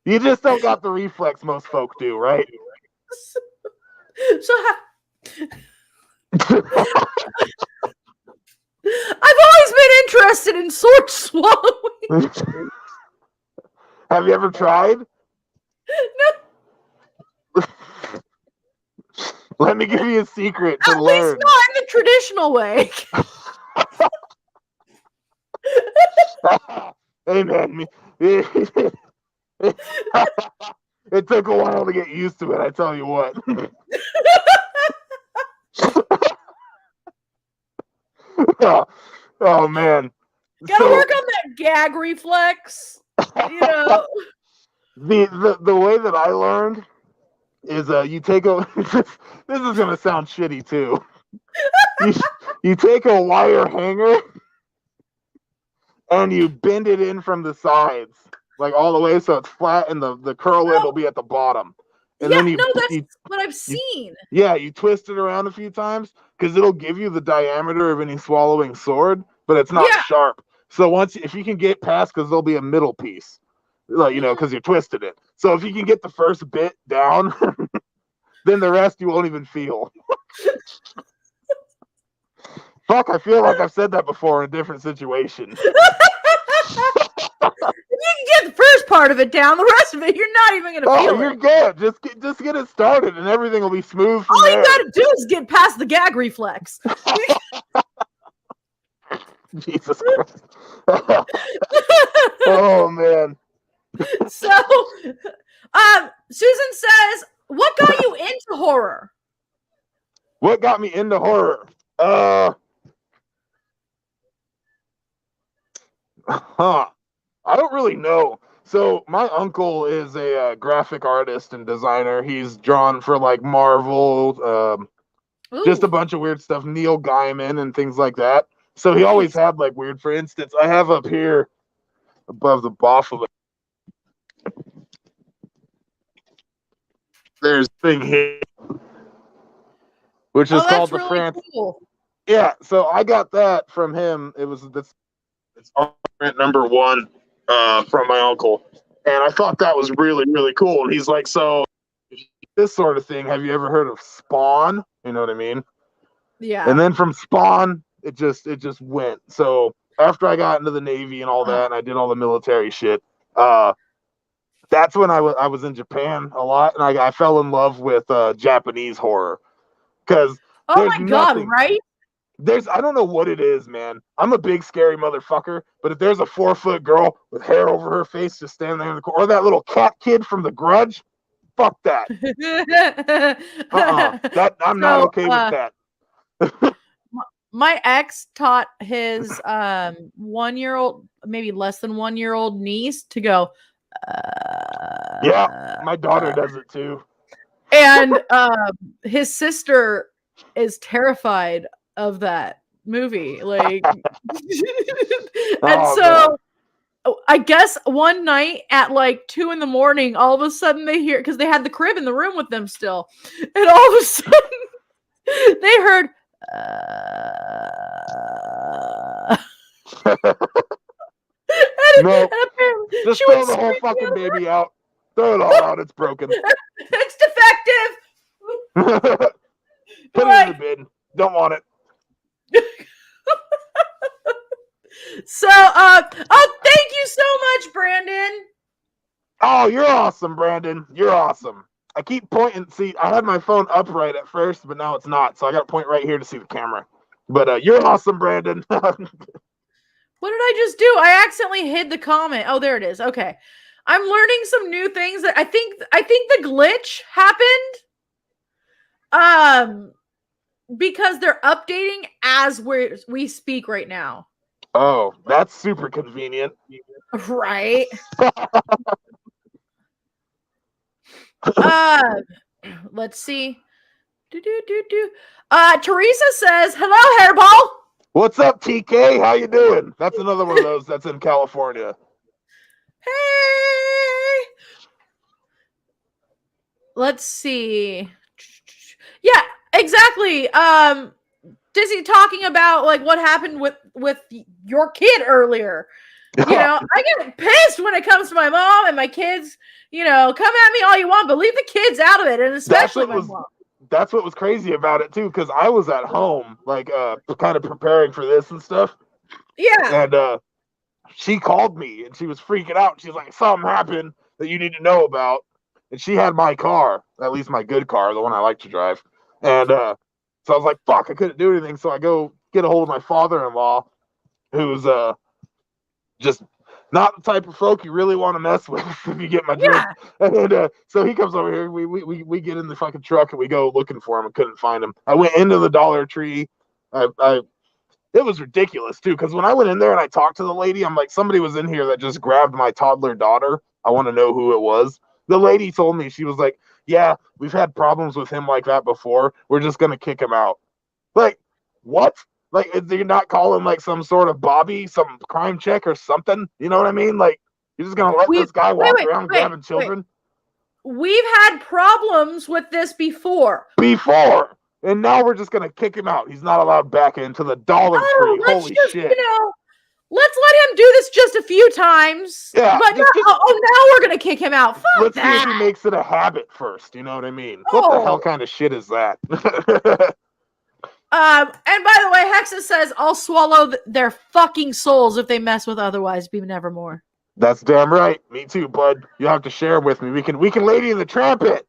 You just don't got the reflex most folk do, right? So I've always been interested in sword swallowing. Have you ever tried? No. Let me give you a secret to At learn. least not in the traditional way. Hey man, it took a while to get used to it, I tell you what. Oh man. Gotta work on that gag reflex. You know. The way that I learned is you take a this is gonna sound shitty too. You take a wire hanger and you bend it in from the sides, like all the way so it's flat, and the curl end will be at the bottom. And then that's what I've seen. You twist it around a few times because it'll give you the diameter of any swallowing sword, but it's not sharp. So if you can get past, because there'll be a middle piece, like, you know, because you twisted it. So if you can get the first bit down, then the rest you won't even feel. Fuck, I feel like I've said that before in a different situation. If you can get the first part of it down, the rest of it, you're not even going to feel you're good. Just get it started, and everything will be smooth from there. All you got to do is get past the gag reflex. Jesus Christ. Oh, man. So, Susan says, what got you into horror? What got me into horror? I don't really know. So my uncle is a graphic artist and designer. He's drawn for like Marvel, just a bunch of weird stuff, Neil Gaiman and things like that. So he always had like weird. For instance, I have up here above the boff of it. There's a thing here, which is called the France. Cool. Yeah, so I got that from him. It's print number 1 from my uncle, and I thought that was really, really cool. And he's like, so this sort of thing, have you ever heard of Spawn? You know what I mean? Yeah. And then from Spawn, it just went. So after I got into the Navy and all that, and I did all the military shit, that's when I was in Japan a lot, and I fell in love with Japanese horror. Because oh my god, right? I don't know what it is, man. I'm a big scary motherfucker, but if there's a 4-foot girl with hair over her face just standing there in the corner, or that little cat kid from The Grudge, fuck that. That I'm not okay with that. My ex taught his 1-year-old, maybe less than 1-year-old niece to go. Yeah, my daughter does it too. And his sister is terrified of that movie. Like, and so I guess one night at like 2 a.m, all of a sudden they hear, because they had the crib in the room with them still, and all of a sudden they heard. No, just throw the whole fucking baby out. Throw it all out. It's broken. It's defective. Put it in the bin. Don't want it. So, thank you so much, Brandon. Oh, you're awesome, Brandon. You're awesome. I keep pointing. See, I had my phone upright at first, but now it's not. So I got to point right here to see the camera. But you're awesome, Brandon. What did I just do? I accidentally hid the comment. Oh, there it is. Okay. I'm learning some new things that I think the glitch happened because they're updating as we speak right now. Oh, that's super convenient. Right. Let's see. Teresa says, "Hello, Hairball." What's up, TK? How you doing? That's another one of those that's in California. Hey. Let's see. Yeah, exactly. Dizzy talking about like what happened with your kid earlier. You know, I get pissed when it comes to my mom and my kids. You know, come at me all you want, but leave the kids out of it, and especially my mom. That's what was crazy about it too, because I was at home, like, kind of preparing for this and stuff. Yeah. And she called me, and she was freaking out. She's like, "Something happened that you need to know about." And she had my car, at least my good car, the one I like to drive. And so I was like, "Fuck!" I couldn't do anything. So I go get a hold of my father-in-law, who's just not the type of folk you really want to mess with, if you get my drift. And so he comes over here. We get in the fucking truck and we go looking for him. I couldn't find him. I went into the Dollar Tree. It was ridiculous too, because when I went in there and I talked to the lady, I'm like, somebody was in here that just grabbed my toddler daughter. I want to know who it was. The lady told me, she was like, "Yeah, we've had problems with him like that before. We're just gonna kick him out." Like, what? Like, you're not calling like some sort of Bobby, some crime check or something? You know what I mean? Like, you're just gonna let this guy walk around grabbing children? We've had problems with this before. And now we're just gonna kick him out. He's not allowed back into the Dollar Tree. Holy shit! You know, let's let him do this just a few times. Yeah. But now we're gonna kick him out. Fuck that. Let's see if he makes it a habit first. You know what I mean? What the hell kind of shit is that? And by the way, Hexa says, "I'll swallow their fucking souls if they mess with otherwise be nevermore." That's damn right. Me too, bud. You have to share with me. We can Lady in the Trampet.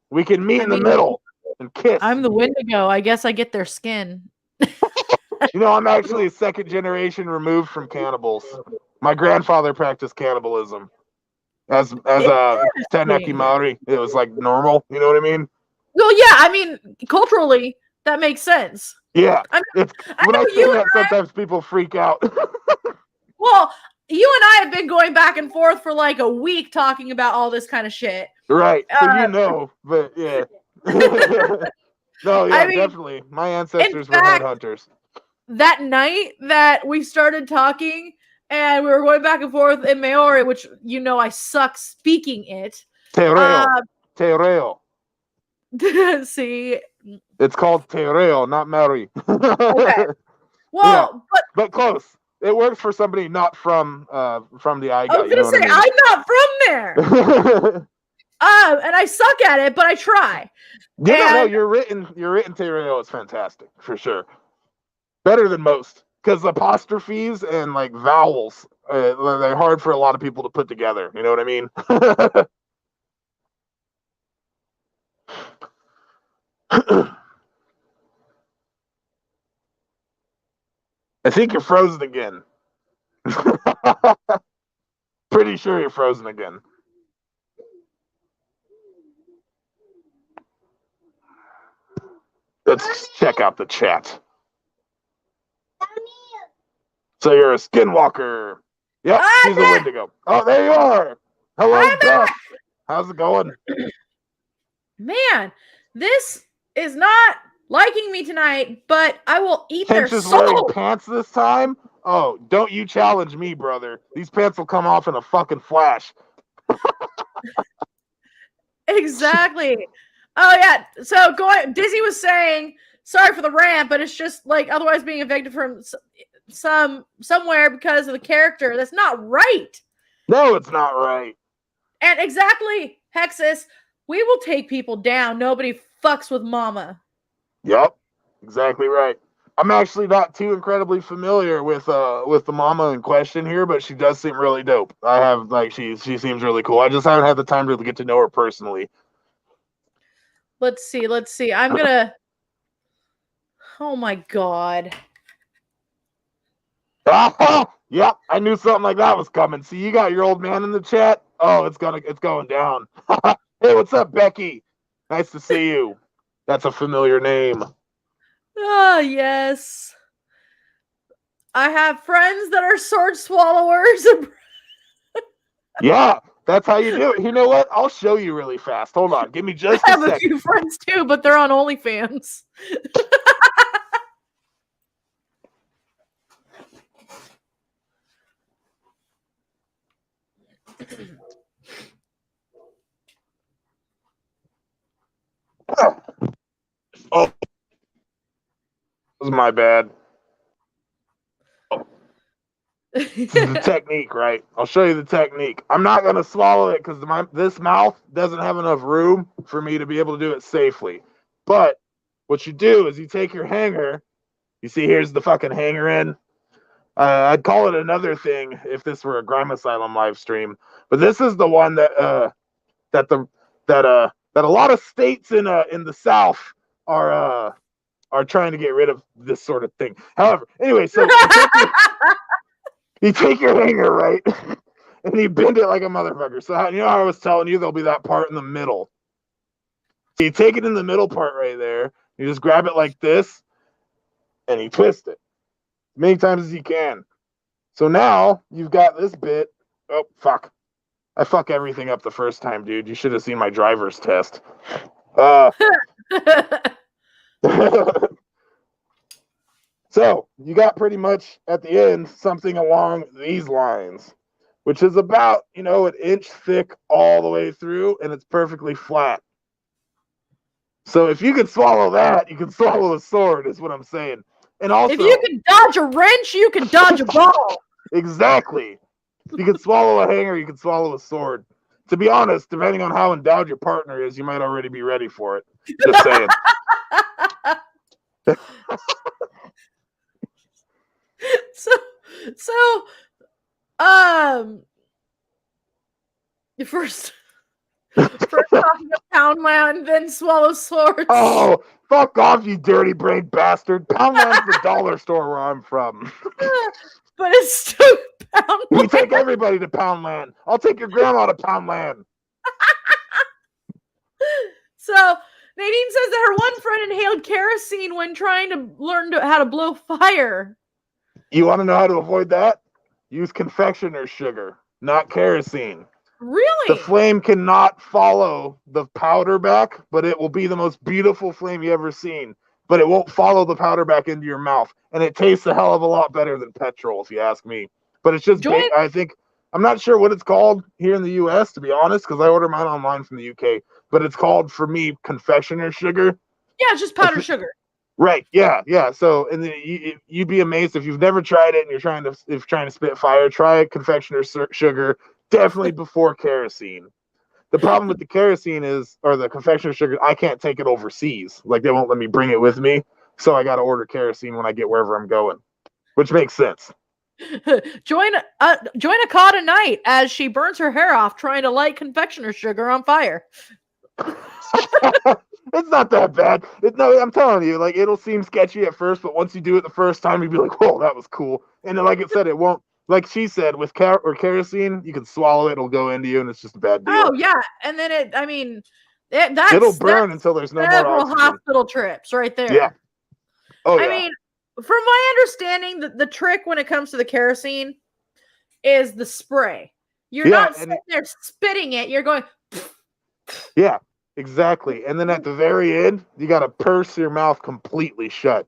We can meet in the middle and kiss. I'm the Wendigo. I guess I get their skin. You know, I'm actually a second generation removed from cannibals. My grandfather practiced cannibalism as a Tainaki Maori. It was like normal. You know what I mean? Well, yeah. I mean, culturally, that makes sense. Yeah. When I say that, sometimes people freak out. Well, you and I have been going back and forth for like a week talking about all this kind of shit. Right. So you know, but yeah. No, yeah, I mean, definitely. My ancestors were headhunters. That night that we started talking and we were going back and forth in Maori, which you know I suck speaking it. Te reo. See? It's called Te reo, not Maori. Okay. Well, yeah, but close. It works for somebody not from the Aiga. I was gonna say, I'm not from there. And I suck at it, but I try. Yeah, no, And- your written material is fantastic for sure. Better than most, because apostrophes and like vowels, they're hard for a lot of people to put together. You know what I mean? I think you're frozen again. Pretty sure you're frozen again. Let's check out the chat. So you're a skinwalker. Yep, she's a Wendigo. Oh, there you are. Hello, Beth. How's it going? Man, this is not liking me tonight, but I will eat their Hench is wearing soul. pants this time? Oh, don't you challenge me, brother. These pants will come off in a fucking flash. Exactly. Oh yeah. So Dizzy was saying, sorry for the rant, but it's just like otherwise being evicted from somewhere because of the character. That's not right. No, it's not right. And exactly, Hexus, we will take people down. Nobody fucks with Mama. Yep, exactly right. I'm actually not too incredibly familiar with the mama in question here, but she does seem really dope. I have like she seems really cool. I just haven't had the time to get to know her personally. Let's see. I'm gonna. Oh my god. Yep, I knew something like that was coming. See, you got your old man in the chat. Oh, it's going down. Hey, what's up, Becky? Nice to see you. That's a familiar name. Ah, yes. I have friends that are sword swallowers. Yeah, that's how you do it. You know what? I'll show you really fast. Hold on. Give me just I a have a second. few friends too, but they're on OnlyFans. Oh, this is my bad. This is the technique, right? I'll show you the technique. I'm not going to swallow it because this mouth doesn't have enough room for me to be able to do it safely. But what you do is you take your hanger. You see, here's the fucking hanger in. I'd call it another thing if this were a Grime Asylum live stream. But this is the one that a lot of states in the South are trying to get rid of this sort of thing. However, anyway, so you take your hanger, right, and you bend it like a motherfucker. So how I was telling you there'll be that part in the middle. So you take it in the middle part right there. You just grab it like this, and you twist it as many times as you can. So now you've got this bit. Oh fuck! I fuck everything up the first time, dude. You should have seen my driver's test. So you got pretty much at the end something along these lines, which is about, an inch thick all the way through, and it's perfectly flat. So if you can swallow that, you can swallow a sword, is what I'm saying. And also, if you can dodge a wrench, you can dodge a ball. Exactly. You can swallow a hanger, you can swallow a sword. To be honest, depending on how endowed your partner is, you might already be ready for it. Just saying. First talking of Poundland, then swallow swords. Oh, fuck off, you dirty brain bastard. Poundland's the dollar store where I'm from. But it's still Poundland. You take everybody to Poundland. I'll take your grandma to Poundland. So Nadine says that her one friend inhaled kerosene when trying to learn how to blow fire. You want to know how to avoid that? Use confectioner's sugar, not kerosene. Really? The flame cannot follow the powder back, but it will be the most beautiful flame you ever seen. But it won't follow the powder back into your mouth. And it tastes a hell of a lot better than petrol, if you ask me. But it's just, I think, I'm not sure what it's called here in the U.S., to be honest, because I order mine online from the U.K. But it's called, for me, confectioner's sugar. Yeah, it's just powdered sugar. Right. Yeah. So, and then you'd be amazed if you've never tried it and you're trying to spit fire. Try confectioner's sugar. Definitely before kerosene. The problem with the kerosene is, or the confectioner's sugar, I can't take it overseas. Like they won't let me bring it with me, so I got to order kerosene when I get wherever I'm going, which makes sense. Join Akka tonight as she burns her hair off trying to light confectioner's sugar on fire. It's not that bad. No, I'm telling you, like it'll seem sketchy at first, but once you do it the first time, you'll be like, "Whoa, that was cool." And then, like it said, it won't. Like she said, with kerosene, you can swallow it; it'll go into you, and it's just a bad deal. Oh yeah, and then it'll burn until there's no more several oxygen. hospital trips right there. Yeah. Oh yeah. I mean, from my understanding, the trick when it comes to the kerosene is the spray. You're not sitting there spitting it. You're going. Yeah, exactly. And then at the very end, you got to purse your mouth completely shut.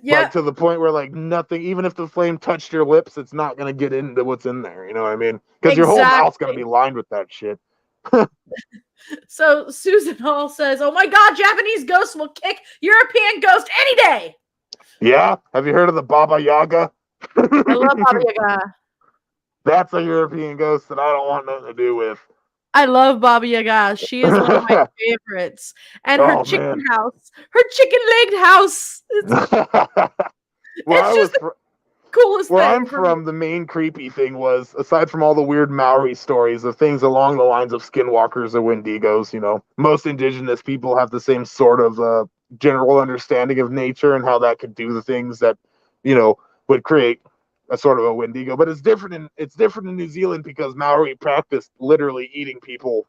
Yeah. Like to the point where like nothing, even if the flame touched your lips, it's not going to get into what's in there. You know what I mean? Because your whole mouth's going to be lined with that shit. So Susan Hall says, "Oh my God, Japanese ghosts will kick European ghost any day." Yeah. Have you heard of the Baba Yaga? I love Baba Yaga. That's a European ghost that I don't want nothing to do with. I love Baba Yaga. She is one of my favorites. And her chicken house, her chicken-legged house. It's just the coolest where thing. I'm from, the main creepy thing was, aside from all the weird Maori stories of things along the lines of skinwalkers or wendigos, you know, most indigenous people have the same sort of general understanding of nature and how that could do the things that, you know, would create a sort of a wendigo. But it's different in New Zealand because Maori practiced literally eating people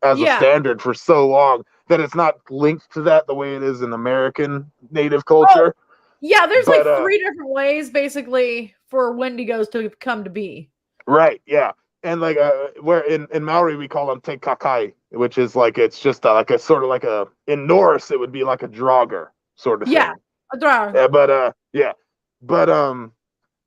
as a standard for so long that it's not linked to that the way it is in American native culture. Yeah, there's like 3 different ways basically for wendigos to come to be. Right, yeah. And like where in Maori we call them te kakai, which is like it's just like a sort of like a, in Norse it would be like a draugr sort of thing. Yeah, a draugr. Yeah, but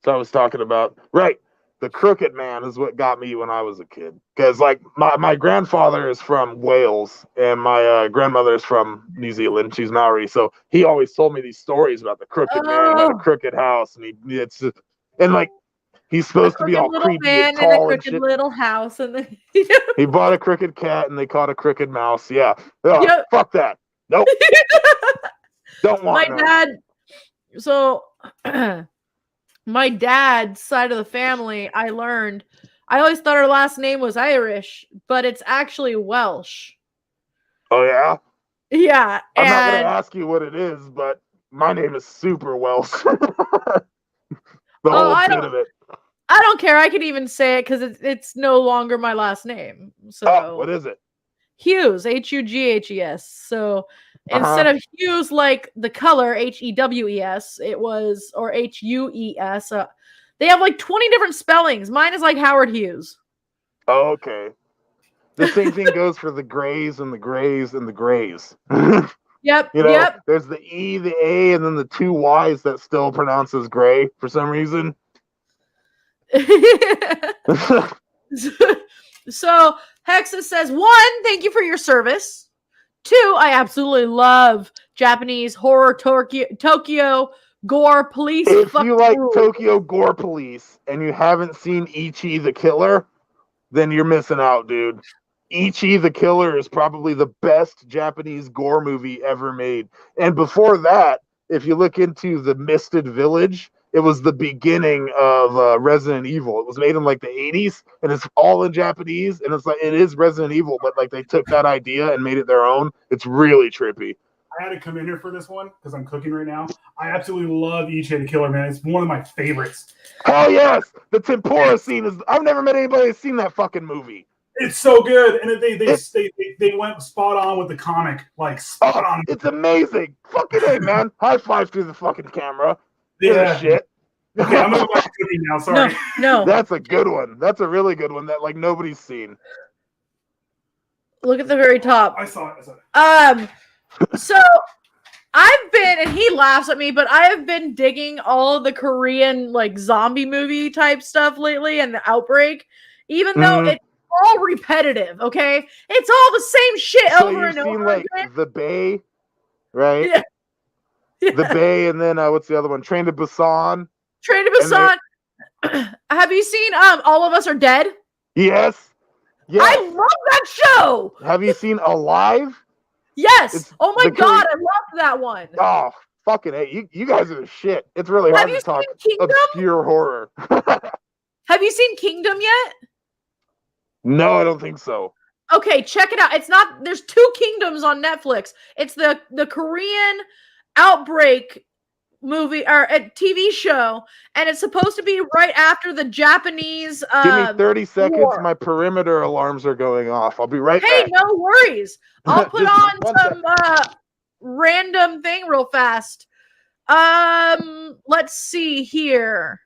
so I was talking about, right, the crooked man is what got me when I was a kid. Because like my grandfather is from Wales and my grandmother is from New Zealand. She's Maori, so he always told me these stories about the crooked man. He had a crooked house, and like he's supposed to be all creepy and tall and shit. Little house, and then he bought a crooked cat and they caught a crooked mouse. Yeah, fuck that. Nope. Don't want my dad. So. My dad's side of the family, I always thought her last name was Irish, but it's actually Welsh. Oh, yeah? Yeah. I'm not going to ask you what it is, but my name is super Welsh. The whole bit of it. I don't care. I could even say it because it's no longer my last name. So what is it? Hughes, Hughes. So instead of Hughes, like the color, Hewes, it was, or Hues. They have like 20 different spellings. Mine is like Howard Hughes. Oh, okay. The same thing goes for the Grays and the Grays and the Grays. Yep. You know, there's the E, the A, and then the 2 Y's that still pronounces Gray for some reason. So Hexa says, 1, thank you for your service. 2, I absolutely love Japanese horror Tokyo gore police. If you like Tokyo gore police and you haven't seen Ichi the Killer, then you're missing out, dude. Ichi the Killer is probably the best Japanese gore movie ever made. And before that, if you look into The Misted Village, it was the beginning of Resident Evil. It was made in like the 80s, and it's all in Japanese, and it's like it is Resident Evil, but like they took that idea and made it their own. It's really trippy. I had to come in here for this one because I'm cooking right now. I absolutely love Ichi the Killer, man. It's one of my favorites. Oh yes, the tempura scene is. I've never met anybody that's seen that fucking movie. It's so good, and they went spot on with the comic, like spot on. It's amazing. Fucking A, man. High five through the fucking camera. Yeah. Shit. Okay, I'm gonna go back to cooking now. Sorry. No. That's a good one. That's a really good one that like nobody's seen. Look at the very top. I saw it. So I've been, and he laughs at me, but I have been digging all of the Korean like zombie movie type stuff lately and the Outbreak, even though it's all repetitive. Okay, it's all the same shit over and over like again. The Bay, right? Yeah. The Bay, and then what's the other one? Train to Busan. Train to Busan. Have you seen All of Us Are Dead? Yes. Yeah. I love that show. Have you seen Alive? Yes. It's Oh my the God, I loved that one. Oh, fucking hey, you guys are the shit. It's really Have hard you to talk seen Kingdom? obscure horror. Have you seen Kingdom yet? No, I don't think so. Okay, check it out. It's not. There's 2 Kingdoms on Netflix. It's the Korean Outbreak movie or a TV show, and it's supposed to be right after the Japanese. Give me 30 seconds. war. My perimeter alarms are going off. I'll be right Hey, back. no worries. I'll put Just on 1 some random thing real fast. Let's see here.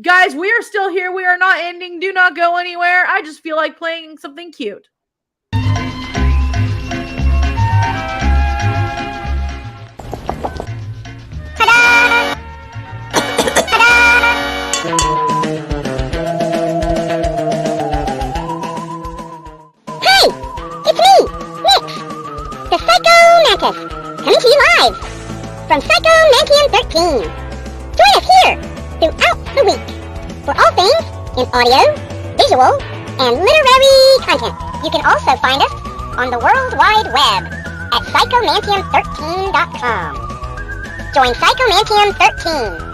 Guys, we are still here. We are not ending. Do not go anywhere. I just feel like playing something cute. Hi! It's me, Nick, the Psycho Mantis, coming to you live from Psycho Mantium 13. Join us here throughout the week for all things in audio, visual, and literary content. You can also find us on the World Wide Web at psychomantium13.com. Join Psychomantium 13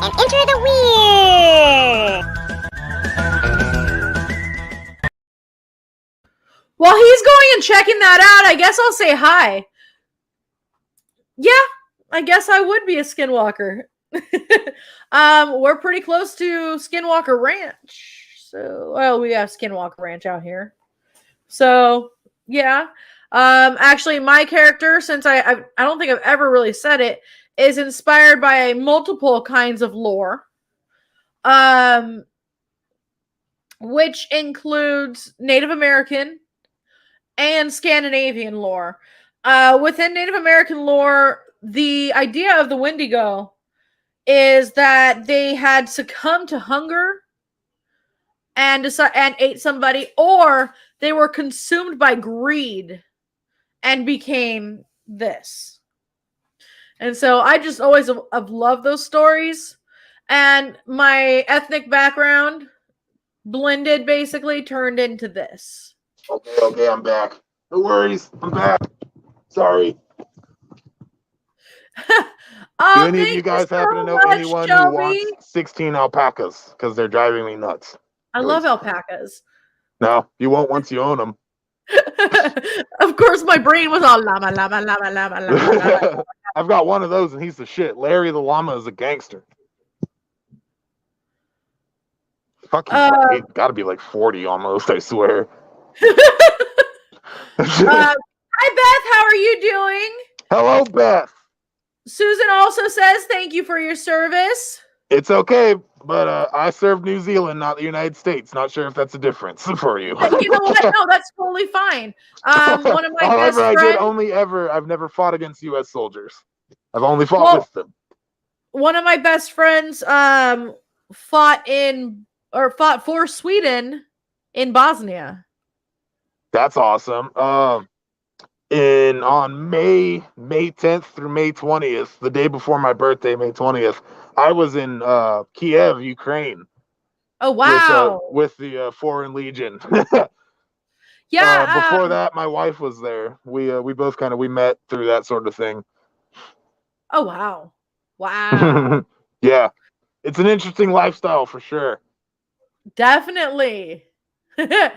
and enter the weird. While he's going and checking that out, I guess I'll say hi. Yeah, I guess I would be a skinwalker. We're pretty close to Skinwalker Ranch. So, well, we have Skinwalker Ranch out here. So, yeah. Actually, my character, since I don't think I've ever really said it, is inspired by multiple kinds of lore. Which includes Native American and Scandinavian lore. Within Native American lore, the idea of the Wendigo is that they had succumbed to hunger and ate somebody, or they were consumed by greed and became this. And so I just always have loved those stories. And my ethnic background blended, basically turned into this. Okay, I'm back. No worries, I'm back. Sorry. Do any of you guys happen to know anyone who wants 16 alpacas? Because they're driving me nuts. I love alpacas. No, you won't once you own them. Of course, my brain was all llama, llama, llama, llama, llama. I've got one of those, and he's the shit. Larry the llama is a gangster. Fuck, he's got to be like 40 almost, I swear. Hi, Beth. How are you doing? Hello, Beth. Susan also says thank you for your service. It's okay, but I served New Zealand, not the United States. Not sure if that's a difference for you. You know what? No, that's totally fine. One of my best friends. I've never fought against U.S. soldiers. I've only fought with them. One of my best friends fought for Sweden in Bosnia. That's awesome. On May 10th through May 20th, the day before my birthday, May 20th, I was in Kiev, Ukraine. Oh wow! With the Foreign Legion. Yeah. Before that, my wife was there. We both we met through that sort of thing. Oh wow! Wow. Yeah, it's an interesting lifestyle for sure. Definitely. Still here,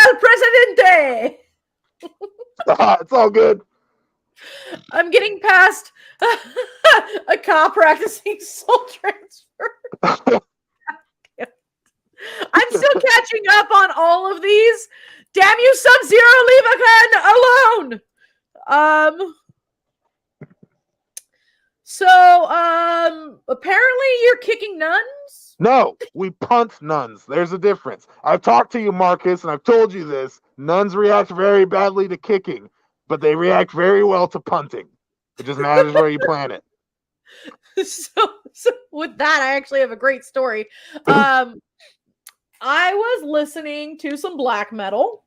El Presidente. It's all good. I'm getting past a cop practicing soul transfer. I'm still catching up on all of these. Damn you, Sub-Zero, leave Akka alone. So apparently you're kicking nuns? No, we punt nuns. There's a difference. I've talked to you, Marcus, and I've told you this. Nuns react very badly to kicking, but they react very well to punting. It just matters where you plant it. So with that, I actually have a great story. I was listening to some black metal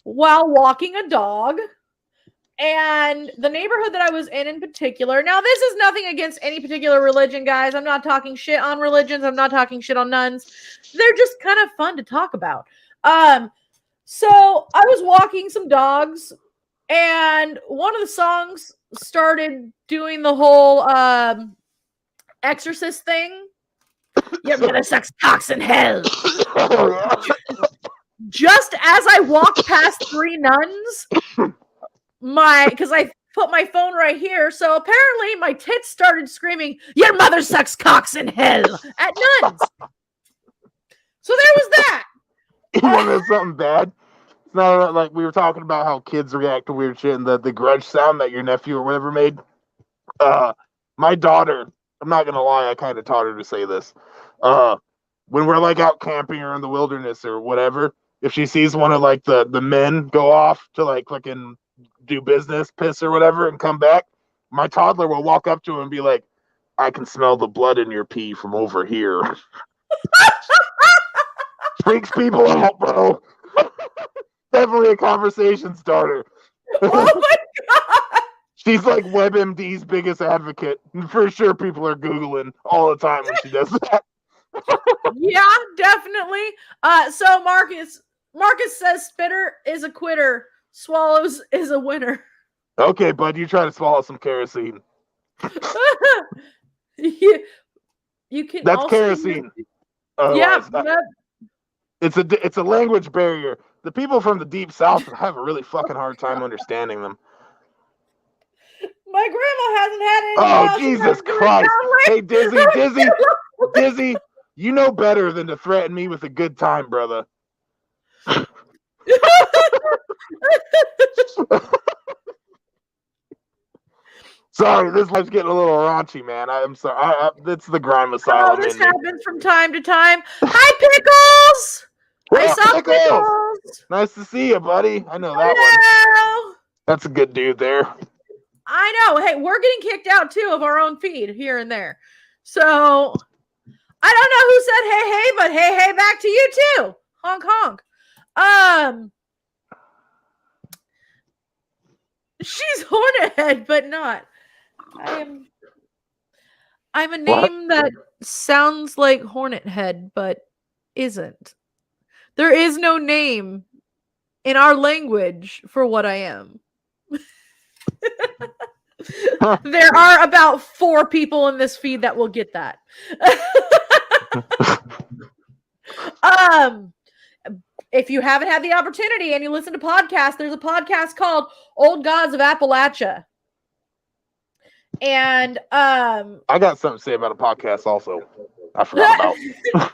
while walking a dog, And the neighborhood that I was in particular, now this is nothing against any particular religion, guys. I'm not talking shit on religions. I'm not talking shit on nuns. They're just kind of fun to talk about. So I was walking some dogs, and one of the songs started doing the whole exorcist thing. You're gonna suck cocks in hell. Just as I walked past 3 nuns, because I put my phone right here, so apparently my tits started screaming, "Your mother sucks cocks in hell" at nuns. So there was that. You want to know something bad? It's not like we were talking about how kids react to weird shit and the grudge sound that your nephew or whatever made. My daughter, I'm not gonna lie, I kind of taught her to say this. When we're like out camping or in the wilderness or whatever, if she sees one of like the men go off to like fucking do business, piss or whatever, and come back, my toddler will walk up to him and be like, "I can smell the blood in your pee from over here." Freaks people out, bro. Definitely a conversation starter. Oh my god! She's like WebMD's biggest advocate. For sure, people are Googling all the time when she does that. Yeah, definitely. So Marcus says Spitter is a quitter, Swallows is a winner. Okay, bud, you try to swallow some kerosene. you can. That's also kerosene. Yeah, It's a language barrier. The people from the deep south have a really fucking hard time understanding them. My grandma hasn't had any. Oh, Jesus Christ. Hey, Dizzy, you know better than to threaten me with a good time, brother. Sorry, this life's getting a little raunchy, man. I'm sorry. It's the grime asylum. Oh, this happens from time to time. Hi, Pickles! Well, I saw Pickles! Nice to see you, buddy. I know that one. That's a good dude there. I know. Hey, we're getting kicked out, too, of our own feed here and there. So, I don't know who said hey, but hey, back to you, too. Honk, honk. She's Hornet Head, but not. I'm a name that sounds like Hornet Head, but isn't. There is no name in our language for what I am. There are about 4 people in this feed that will get that. If you haven't had the opportunity and you listen to podcasts, there's a podcast called Old Gods of Appalachia. And I got something to say about a podcast also. I forgot about.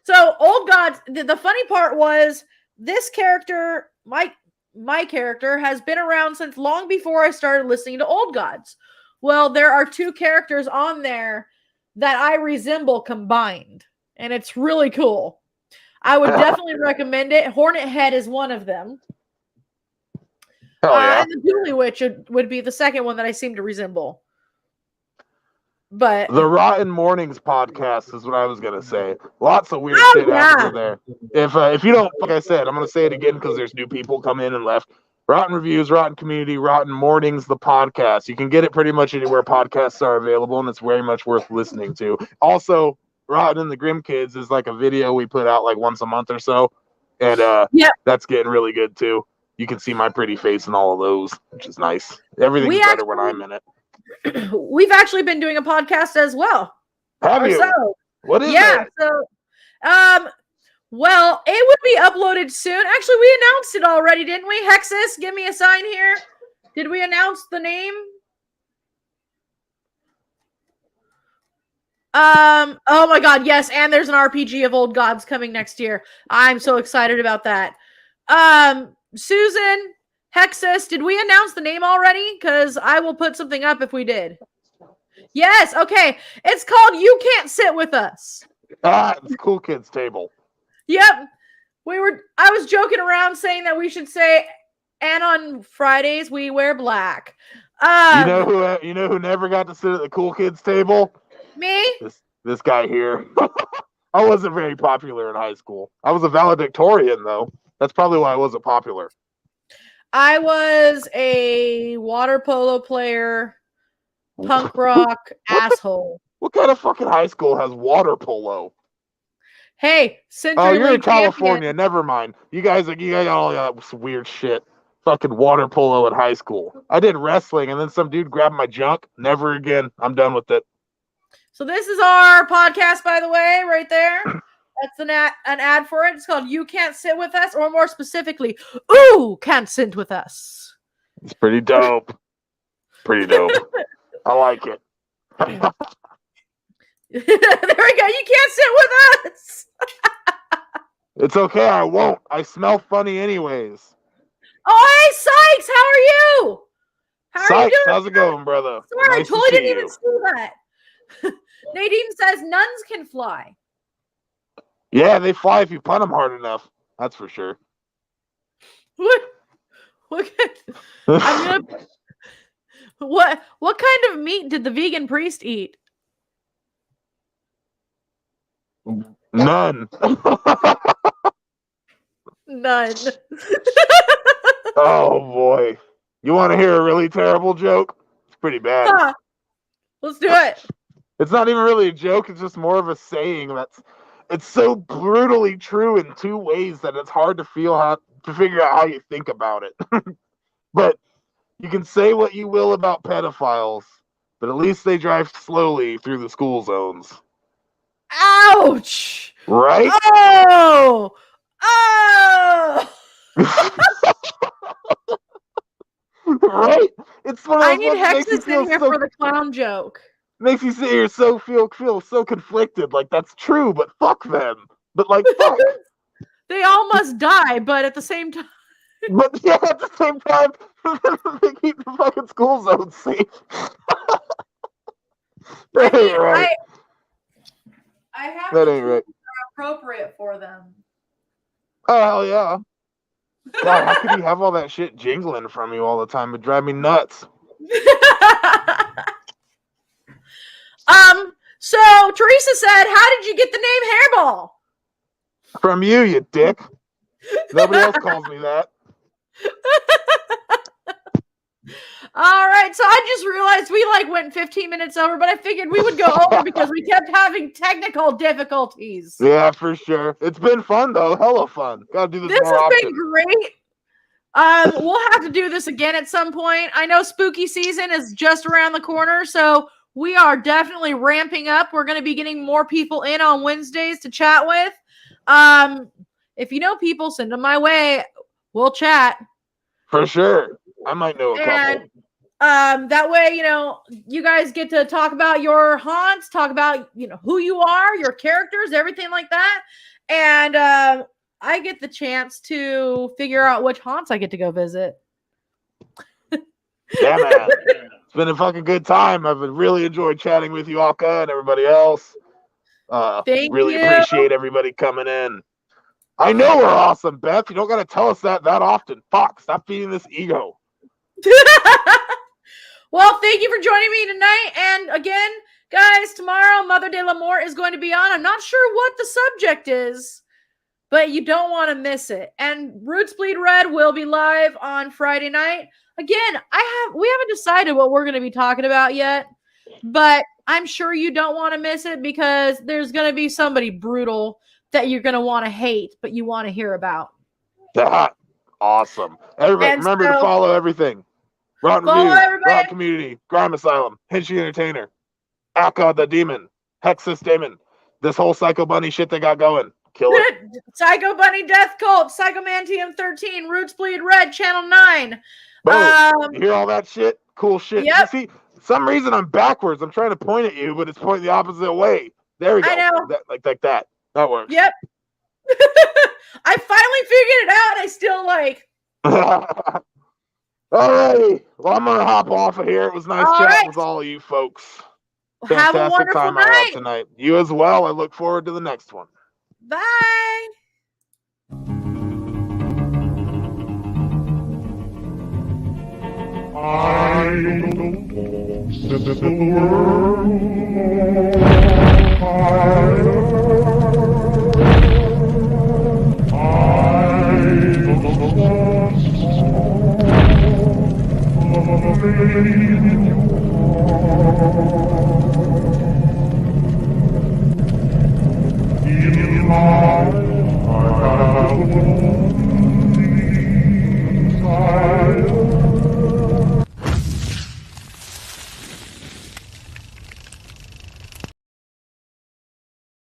So Old Gods, the funny part was this character, my character, has been around since long before I started listening to Old Gods. Well, there are 2 characters on there that I resemble combined, and it's really cool. I would definitely recommend it. Hornet Head is one of them. Hell yeah. And the Dooley Witch would be the second one that I seem to resemble. But the Rotten Mornings podcast is what I was gonna say. Lots of weird shit happens in there. If you don't, like I said, I'm gonna say it again because there's new people come in and left. Rotten Reviews, Rotten Community, Rotten Mornings, the podcast. You can get it pretty much anywhere podcasts are available, and it's very much worth listening to. Also, Rotten and the Grim Kids is like a video we put out like once a month or so, and that's getting really good too. You can see my pretty face in all of those, which is nice. Everything's better when I'm in it. We've actually been doing a podcast as well. Have you? What is it? So, well, it would be uploaded soon. Actually, we announced it already, didn't we? Hexus, give me a sign here. Did we announce the name? Oh my god, yes, and there's an RPG of Old Gods coming next year. I'm so excited about that. Susan, Hexus, did we announce the name already? Because I will put something up if we did. Yes, okay. It's called You Can't Sit With Us. It's Cool Kids Table. Yep. I was joking around saying that we should say, and on Fridays we wear black. You know who never got to sit at the Cool Kids Table? Me? This guy here. I wasn't very popular in high school. I was a valedictorian though. That's probably why I wasn't popular. I was a water polo player, punk rock asshole. What kind of fucking high school has water polo? Hey, Oh, Century you're in League California. champion. Never mind. You guys got all that weird shit. Fucking water polo at high school. I did wrestling, and then some dude grabbed my junk. Never again. I'm done with it. So this is our podcast, by the way, right there. That's an ad for it. It's called "You Can't Sit With Us," or more specifically, "Ooh, Can't Sit With Us." It's pretty dope. Pretty dope. I like it. There we go. You can't sit with us. It's okay. I won't. I smell funny anyways. Oh, hey, Sykes, how are you? How are you Sykes, doing? how's it going, brother? Sorry, Nice I to totally see didn't you. even see that. Nadine says nuns can fly. Yeah, they fly if you punt them hard enough. That's for sure. What I'm gonna. What kind of meat did the vegan priest eat? None. None. Oh boy. You want to hear a really terrible joke? It's pretty bad. Huh. Let's do it. It's not even really a joke, it's just more of a saying it's so brutally true in two ways that it's hard to figure out how you think about it. But you can say what you will about pedophiles, but at least they drive slowly through the school zones. Ouch! Right? Oh! Right? It's one of those I need ones that makes you Hexus feel in here for the clown joke. makes you sit here feel so conflicted. Like that's true, but fuck them. But like fuck. They all must die, but at the same time. But yeah, at the same time, they keep the fucking school zone safe. That ain't right. I have That to ain't right. appropriate for them. Oh hell yeah. God, how could you have all that shit jingling from you all the time? It'd drive me nuts. So Teresa said, how did you get the name Hairball? From you, you dick. Nobody else calls me that. All right, so I just realized we went 15 minutes over, but I figured we would go over because we kept having technical difficulties. Yeah, for sure. It's been fun though. Hella fun. Gotta do this This more has often. been great. We'll have to do this again at some point. I know spooky season is just around the corner, so we are definitely ramping up. We're going to be getting more people in on Wednesdays to chat with. If you know people, send them my way. We'll chat. For sure. I might know a couple. That way, you guys get to talk about your haunts, talk about, who you are, your characters, everything like that. And I get the chance to figure out which haunts I get to go visit. Yeah, man. It's been a fucking good time. I've really enjoyed chatting with you, Akka, and everybody else. Thank really you. appreciate everybody coming in. I know we're awesome, Beth. You don't got to tell us that often. Fuck, stop feeding this ego. Well, thank you for joining me tonight. And again, guys, tomorrow Mother de l'Amour is going to be on. I'm not sure what the subject is, but you don't want to miss it. And Roots Bleed Red will be live on Friday night. Again, we haven't decided what we're going to be talking about yet, but I'm sure you don't want to miss it because there's going to be somebody brutal that you're going to want to hate, but you want to hear about. Awesome. Everybody, And remember to follow everything. Rotten follow Reviews, everybody. Rotten Community, Grime Asylum, Hench the Entertainer, Akka the Demon, Hexus Demon, this whole Psycho Bunny shit they got going. Kill it. Psycho Bunny Death Cult, Psychomantium 13, Roots Bleed Red, Channel 9. Boom. You hear all that shit? Cool shit. Yep. You see, some reason I'm backwards. I'm trying to point at you, but it's pointing the opposite way. There we go. I know. Like that. That works. Yep. I finally figured it out. I still Alrighty. Well, I'm gonna hop off of here. It was nice All chatting right. with all of you folks. Have a Fantastic wonderful time I had night. tonight. You as well. I look forward to the next one. Bye. I don't know, set the world on fire. I don't know. I have